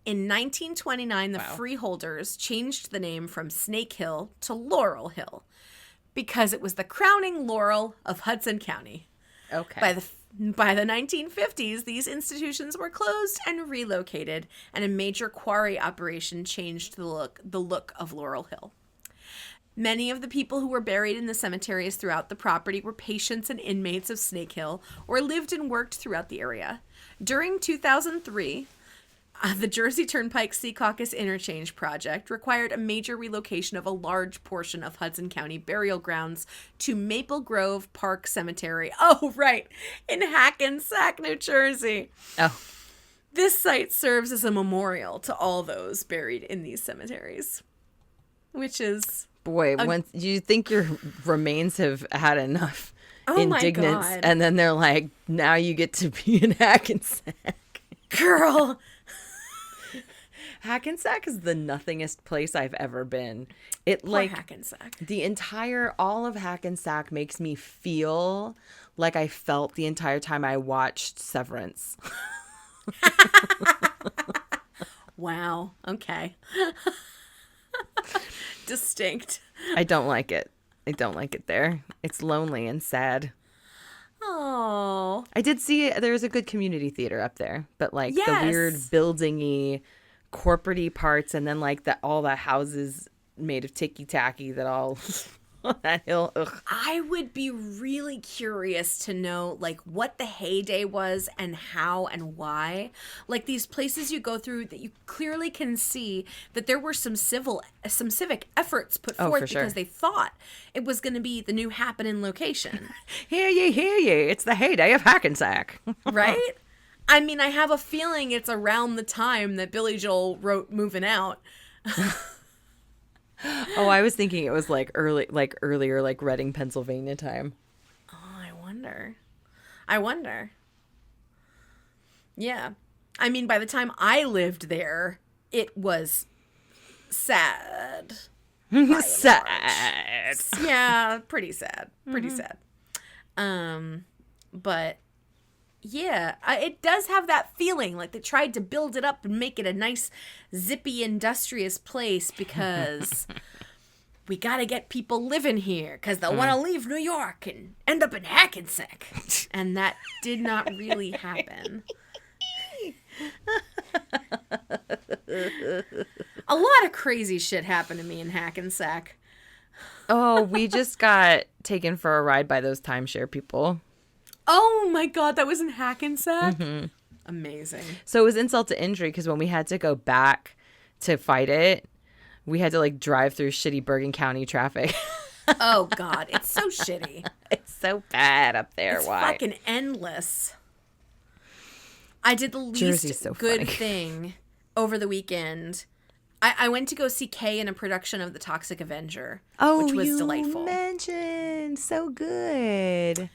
In 1929, the freeholders changed the name from Snake Hill to Laurel Hill because it was the crowning laurel of Hudson County. Okay. By the 1950s, these institutions were closed and relocated, and a major quarry operation changed the look of Laurel Hill. Many of the people who were buried in the cemeteries throughout the property were patients and inmates of Snake Hill or lived and worked throughout the area. During 2003, the Jersey Turnpike Secaucus Interchange Project required a major relocation of a large portion of Hudson County burial grounds to Maple Grove Park Cemetery. Oh, right. In Hackensack, New Jersey. Oh. This site serves as a memorial to all those buried in these cemeteries, which is... Boy, when you think your remains have had enough indignance, and then they're like, now you get to be in Hackensack. Girl... Hackensack is the nothingest place I've ever been. Hackensack. All of Hackensack makes me feel like I felt the entire time I watched Severance. Wow. Okay. Distinct. I don't like it. I don't like it there. It's lonely and sad. Oh. I did see there's a good community theater up there, but the weird building-y, corporate-y parts, and then all the houses made of ticky-tacky that all on that hill. Ugh. I would be really curious to know what the heyday was and how and why. These places you go through that you clearly can see that there were some civic efforts put forth because they thought it was going to be the new happening location. Hear ye, it's the heyday of Hackensack. Right? I mean, I have a feeling it's around the time that Billy Joel wrote Moving Out. Oh, I was thinking it was earlier, Reading, Pennsylvania time. Oh, I wonder. Yeah. I mean, by the time I lived there, it was sad. Sad. Yeah, pretty sad. Pretty sad. But yeah, it does have that feeling they tried to build it up and make it a nice, zippy, industrious place because we got to get people living here because they'll want to leave New York and end up in Hackensack. And that did not really happen. A lot of crazy shit happened to me in Hackensack. Oh, we just got taken for a ride by those timeshare people. Oh my God, that was in Hackensack? Mm-hmm. Amazing. So it was insult to injury because when we had to go back to fight it, we had to drive through shitty Bergen County traffic. Oh God, it's so shitty. It's so bad up there. It's Why? Fucking endless. I did the least good thing over the weekend. I went to go see Kay in a production of The Toxic Avenger, which was delightful. Oh, you mentioned. So good.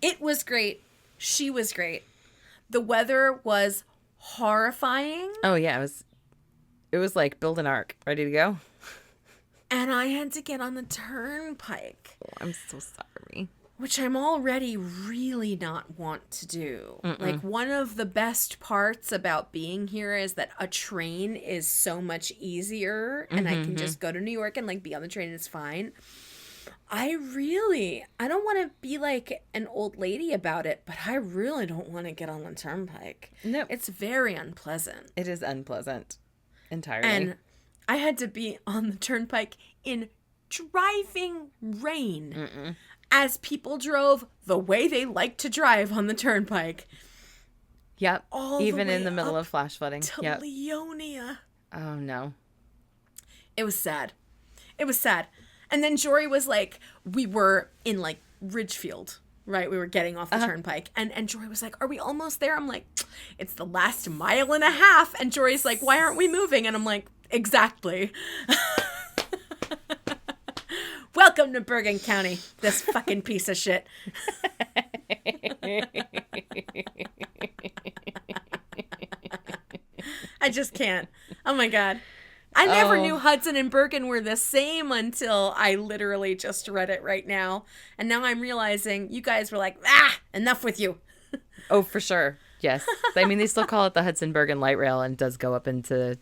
It was great. She was great. The weather was horrifying. Oh, yeah. It was like build an ark. Ready to go? And I had to get on the turnpike. Oh, I'm so sorry. Which I'm already really not want to do. Mm-mm. One of the best parts about being here is that a train is so much easier. And I can just go to New York and be on the train and it's fine. I don't want to be an old lady about it, but I really don't want to get on the turnpike. No. It's very unpleasant. It is unpleasant. Entirely. And I had to be on the turnpike in driving rain as people drove the way they like to drive on the turnpike. Yep. Even the in the middle of flash flooding. To Leonia. Oh, no. It was sad. And then Jory was we were in Ridgefield, right? We were getting off the turnpike. And Jory was like, are we almost there? I'm like, it's the last mile and a half. And Jory's like, why aren't we moving? And I'm like, exactly. Welcome to Bergen County, this fucking piece of shit. I just can't. Oh my God. I never knew Hudson and Bergen were the same until I literally just read it right now. And now I'm realizing you guys were like, enough with you. Oh, for sure. Yes. I mean, they still call it the Hudson Bergen light rail and it does go up into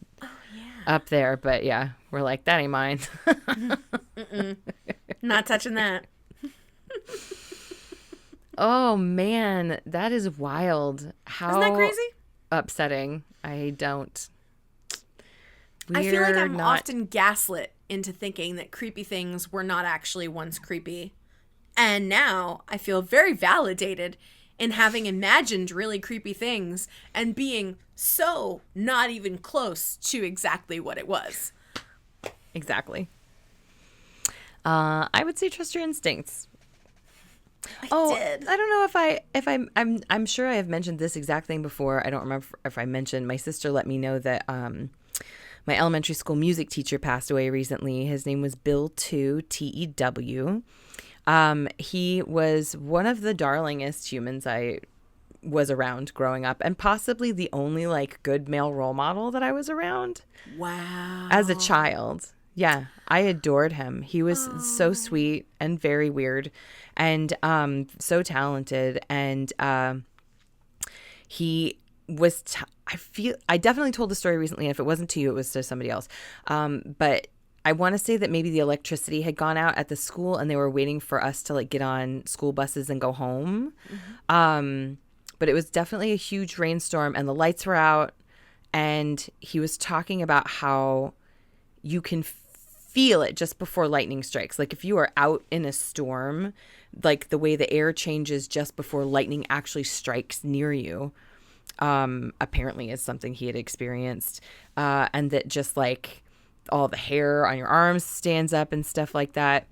up there. But yeah, we're like, that ain't mine. Not touching that. Oh, man. That is wild. How Isn't that crazy? Upsetting. I don't. I feel like I'm often gaslit into thinking that creepy things were not actually once creepy. And now I feel very validated in having imagined really creepy things and being so not even close to exactly what it was. Exactly. I would say trust your instincts. I don't know if I'm sure I have mentioned this exact thing before. I don't remember if I mentioned. My sister let me know that my elementary school music teacher passed away recently. His name was Bill Tew. He was one of the darlingest humans I was around growing up, and possibly the only like good male role model that I was around. Wow. As a child. Yeah, I adored him. He was so sweet and very weird and so talented. And he was, I definitely told the story recently. And if it wasn't to you, it was to somebody else. But I want to say that maybe the electricity had gone out at the school and they were waiting for us to like get on school buses and go home. Mm-hmm. But it was definitely a huge rainstorm and the lights were out. And he was talking about how you can feel it just before lightning strikes. Like if you are out in a storm, like the way the air changes just before lightning actually strikes near you, apparently is something he had experienced. And that just like all the hair on your arms stands up and stuff like that.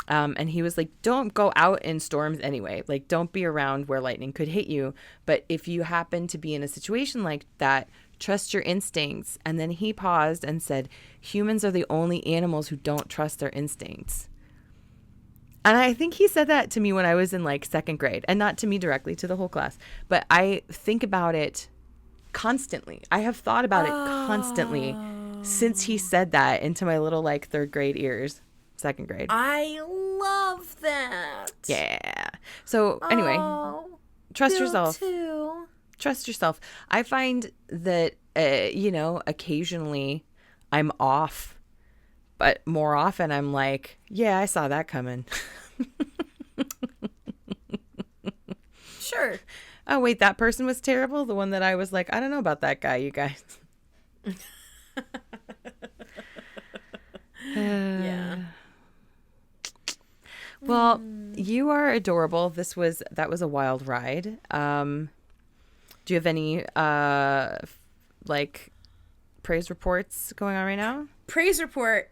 And he was like, don't go out in storms anyway. Like, don't be around where lightning could hit you. But if you happen to be in a situation like that, trust your instincts. And then he paused and said, humans are the only animals who don't trust their instincts. And I think he said that to me when I was in like second grade, and not to me directly, to the whole class. But I think about it constantly. I have thought about it constantly since he said that into my little like third grade ears, second grade. I love that. Yeah. So anyway, trust yourself. Too. Trust yourself. I find that, occasionally I'm off, but more often I'm like, yeah, I saw that coming. Sure. Oh, wait, that person was terrible? The one that I was like, I don't know about that guy, you guys. Yeah. Well, you are adorable. That was a wild ride. Do you have any praise reports going on right now? Praise report.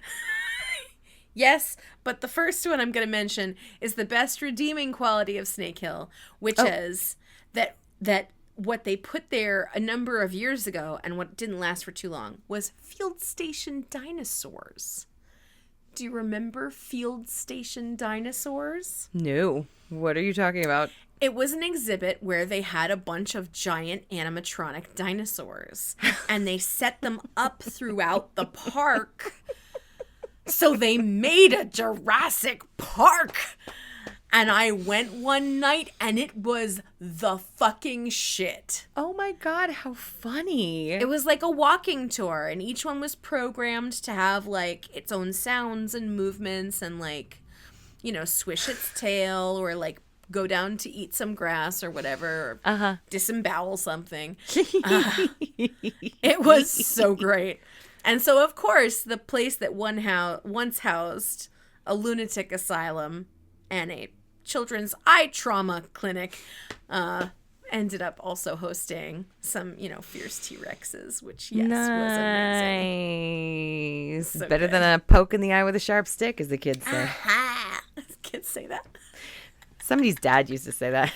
Yes, but the first one I'm going to mention is the best redeeming quality of Snake Hill, which is that what they put there a number of years ago and what didn't last for too long was field station dinosaurs. Do you remember field station dinosaurs? No. What are you talking about? It was an exhibit where they had a bunch of giant animatronic dinosaurs and they set them up throughout the park. So they made a Jurassic Park. And I went one night and it was the fucking shit. Oh my God, how funny. It was like a walking tour and each one was programmed to have like its own sounds and movements and like, swish its tail or like go down to eat some grass or whatever, or disembowel something. It was so great. And so, of course, the place that once housed a lunatic asylum and a children's eye trauma clinic ended up also hosting some, fierce T-Rexes, which, yes, was amazing. Nice. So better good. than a poke in the eye with a sharp stick, as the kids say. Kids say that. Somebody's dad used to say that.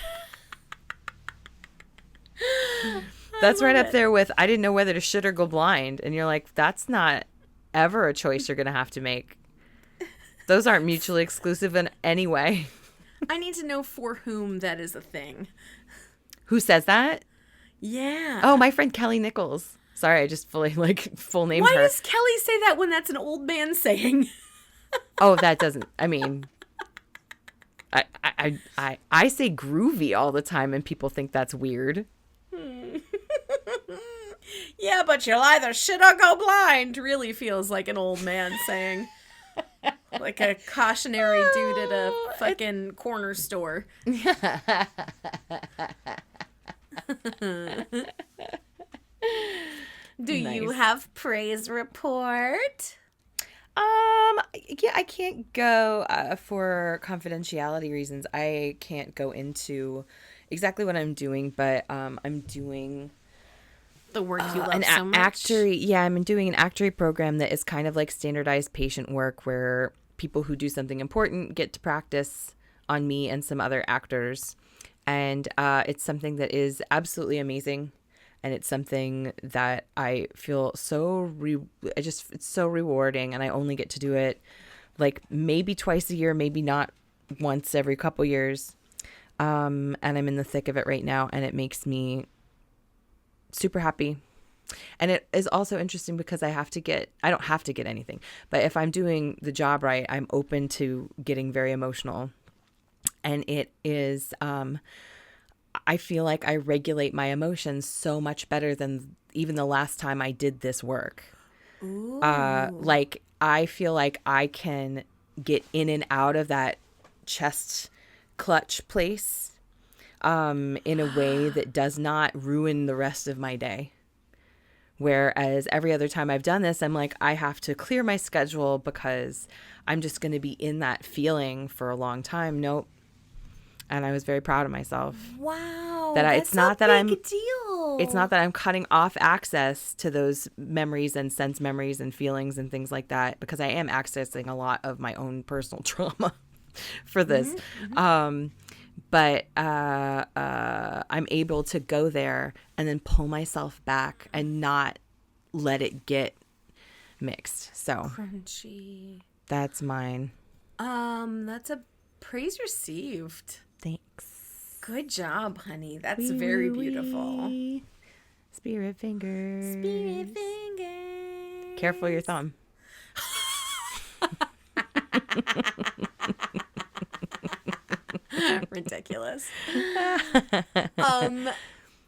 That's right up there with, I didn't know whether to shit or go blind. And you're like, that's not ever a choice you're going to have to make. Those aren't mutually exclusive in any way. I need to know for whom that is a thing. Who says that? Yeah. Oh, my friend Kelly Nichols Sorry, I just fully full named Why her. does Kelly say that when that's an old man saying? Oh, that doesn't. I mean, I say groovy all the time, and people think that's weird. Yeah, but you'll either shit or go blind. Really feels like an old man saying. Like a cautionary dude at a fucking corner store. Do you have praise report? Yeah, I can't go for confidentiality reasons. I can't go into exactly what I'm doing, but I'm doing the work you love an so much. actory. Yeah, I'm doing an actory program that is kind of like standardized patient work, where people who do something important get to practice on me and some other actors, and it's something that is absolutely amazing. And it's something that I feel so it's so rewarding, and I only get to do it like maybe twice a year, maybe not once every couple years. And I'm in the thick of it right now, and it makes me super happy. And it is also interesting because I don't have to get anything, but if I'm doing the job right, I'm open to getting very emotional. And it is, I feel like I regulate my emotions so much better than even the last time I did this work. Ooh. Like, I feel like I can get in and out of that chest clutch place in a way that does not ruin the rest of my day. Whereas every other time I've done this, I'm like, I have to clear my schedule because I'm just going to be in that feeling for a long time. Nope. And I was very proud of myself. Wow. It's not that I'm cutting off access to those memories and sense memories and feelings and things like that, because I am accessing a lot of my own personal trauma for this. But I'm able to go there and then pull myself back and not let it get mixed. So crunchy. That's mine. That's a praise received. Thanks. Good job, honey. That's very beautiful. Spirit fingers. Spirit fingers. Careful your thumb. Ridiculous.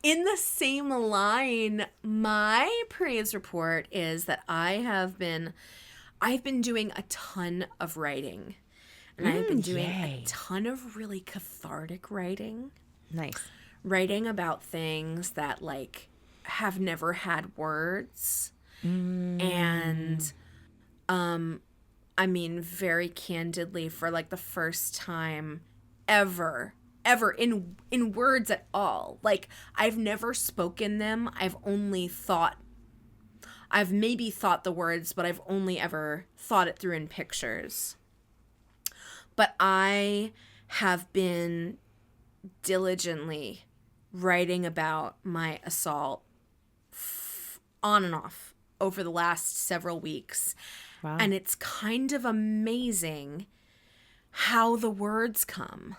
In the same line, my praise report is that I've been doing a ton of writing. And I've been doing a ton of really cathartic writing. Nice. Writing about things that, like, have never had words. And, I mean, very candidly, for, like, the first time ever in words at all. Like, I've never spoken them. I've maybe thought the words, but I've only ever thought it through in pictures. But I have been diligently writing about my assault on and off over the last several weeks. Wow. And it's kind of amazing how the words come.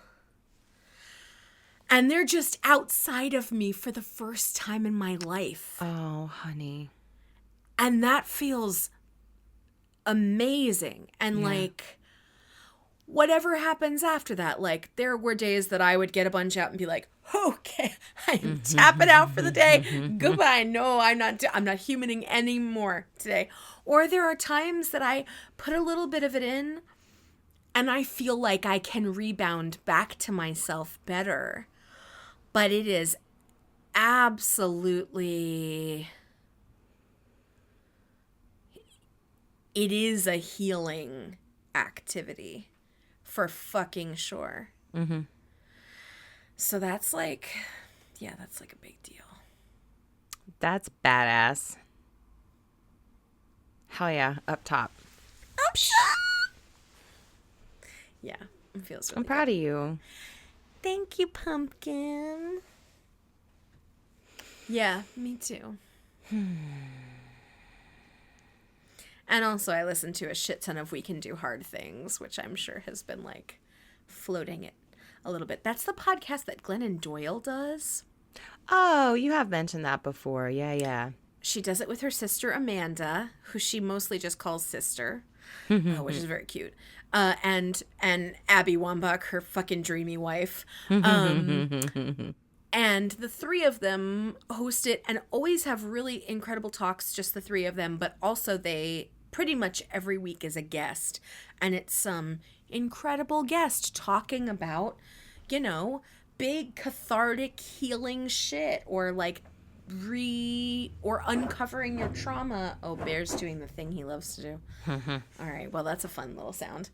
And they're just outside of me for the first time in my life. Oh, honey. And that feels amazing. And like, whatever happens after that, like, there were days that I would get a bunch out and be like, okay, I'm tapping out for the day. Goodbye. No, I'm not humaning anymore today. Or there are times that I put a little bit of it in and I feel like I can rebound back to myself better. But it is absolutely, it is a healing activity. For fucking sure. Mm-hmm. So that's like, that's like a big deal. That's badass. Hell yeah, up top. Up top! Yeah, it feels really I'm proud of you. Thank you, pumpkin. Yeah, me too. And also, I listened to a shit ton of We Can Do Hard Things, which I'm sure has been, like, floating it a little bit. That's the podcast that Glennon Doyle does. Oh, you have mentioned that before. Yeah, yeah. she does it with her sister Amanda, who she mostly just calls sister, which is very cute. And Abby Wambach, her fucking dreamy wife. And the three of them host it and always have really incredible talks, just the three of them, but also they pretty much every week is a guest. And it's some incredible guest talking about, you know, big cathartic healing shit, or like or uncovering your trauma. Oh, Bear's doing the thing he loves to do. All right, well, that's a fun little sound.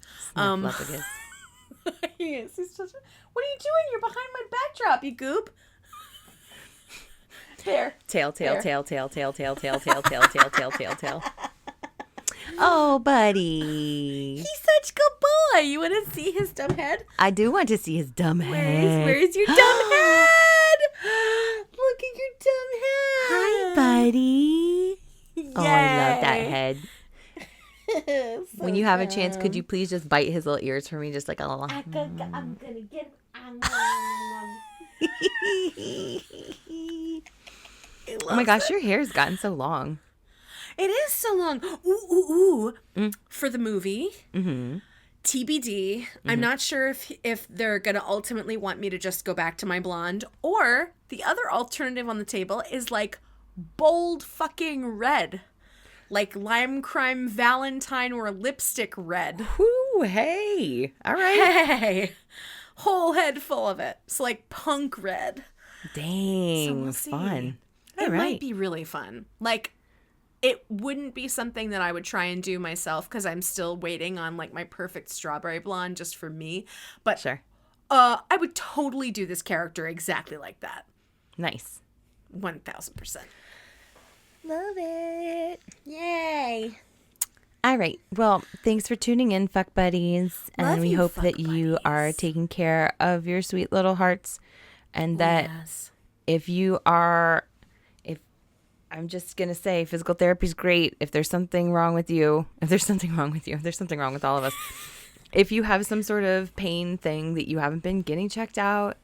Yes, he's just, what are you doing? You're behind my backdrop, you goop. There. Tail. Oh, buddy. He's such a good boy. You want to see his dumb head? I do want to see his dumb head. Where's your dumb head? Look at your dumb head. Hi, buddy. Yay. Oh, I love that head. So when you have a chance, could you please just bite his little ears for me? Just like a little. I'm gonna get Oh my gosh, your hair's gotten so long. It is so long. Ooh. For the movie, TBD. I'm not sure if they're going to ultimately want me to just go back to my blonde, or the other alternative on the table is like bold fucking red. Like lime crime Valentine or lipstick red. Ooh, hey. All right. Hey. Whole head full of it. So like punk red. Dang. So we'll see. Fun. It might be really fun. Like, it wouldn't be something that I would try and do myself because I'm still waiting on like my perfect strawberry blonde just for me. But sure. I would totally do this character exactly like that. Nice. 1000%. Love it. Yay. All right. Well, thanks for tuning in, fuck buddies. And Love we you, hope fuck that you buddies. are taking care of your sweet little hearts, and that if you are, I'm just going to say physical therapy is great. If there's something wrong with you, if there's something wrong with all of us, if you have some sort of pain thing that you haven't been getting checked out,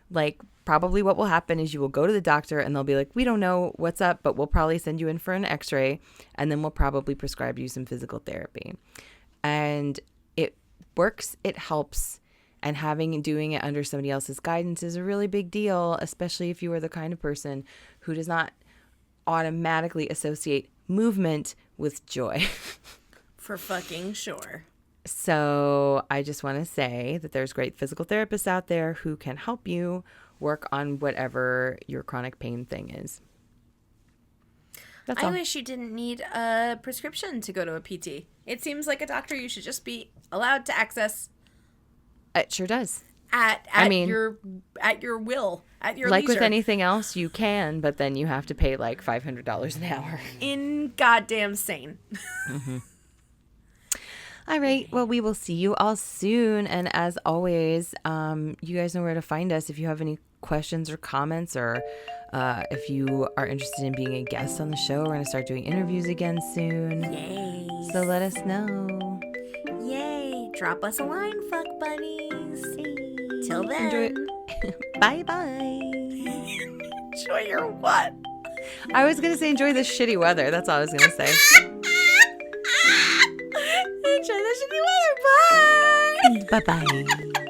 like probably what will happen is you will go to the doctor and they'll be like, we don't know what's up, but we'll probably send you in for an x-ray, and then we'll probably prescribe you some physical therapy. And it works, it helps. And doing it under somebody else's guidance is a really big deal, especially if you are the kind of person who does not automatically associate movement with joy. For fucking sure. So I just want to say that there's great physical therapists out there who can help you work on whatever your chronic pain thing is. That's all. I wish you didn't need a prescription to go to a PT. It seems like a doctor you should just be allowed to access. It sure does. At your will, at your like leisure. with anything else, you can, but then you have to pay like $500 an hour. In goddamn sane. All right. Well, we will see you all soon. And as always, you guys know where to find us. If you have any questions or comments, or if you are interested in being a guest on the show, we're going to start doing interviews again soon. Yay. So let us know. Yay. Drop us a line, fuck buddies. Till then. Enjoy it. Bye-bye. Enjoy your what? I was going to say enjoy the shitty weather. That's all I was going to say. Enjoy the shitty weather. Bye. Bye-bye.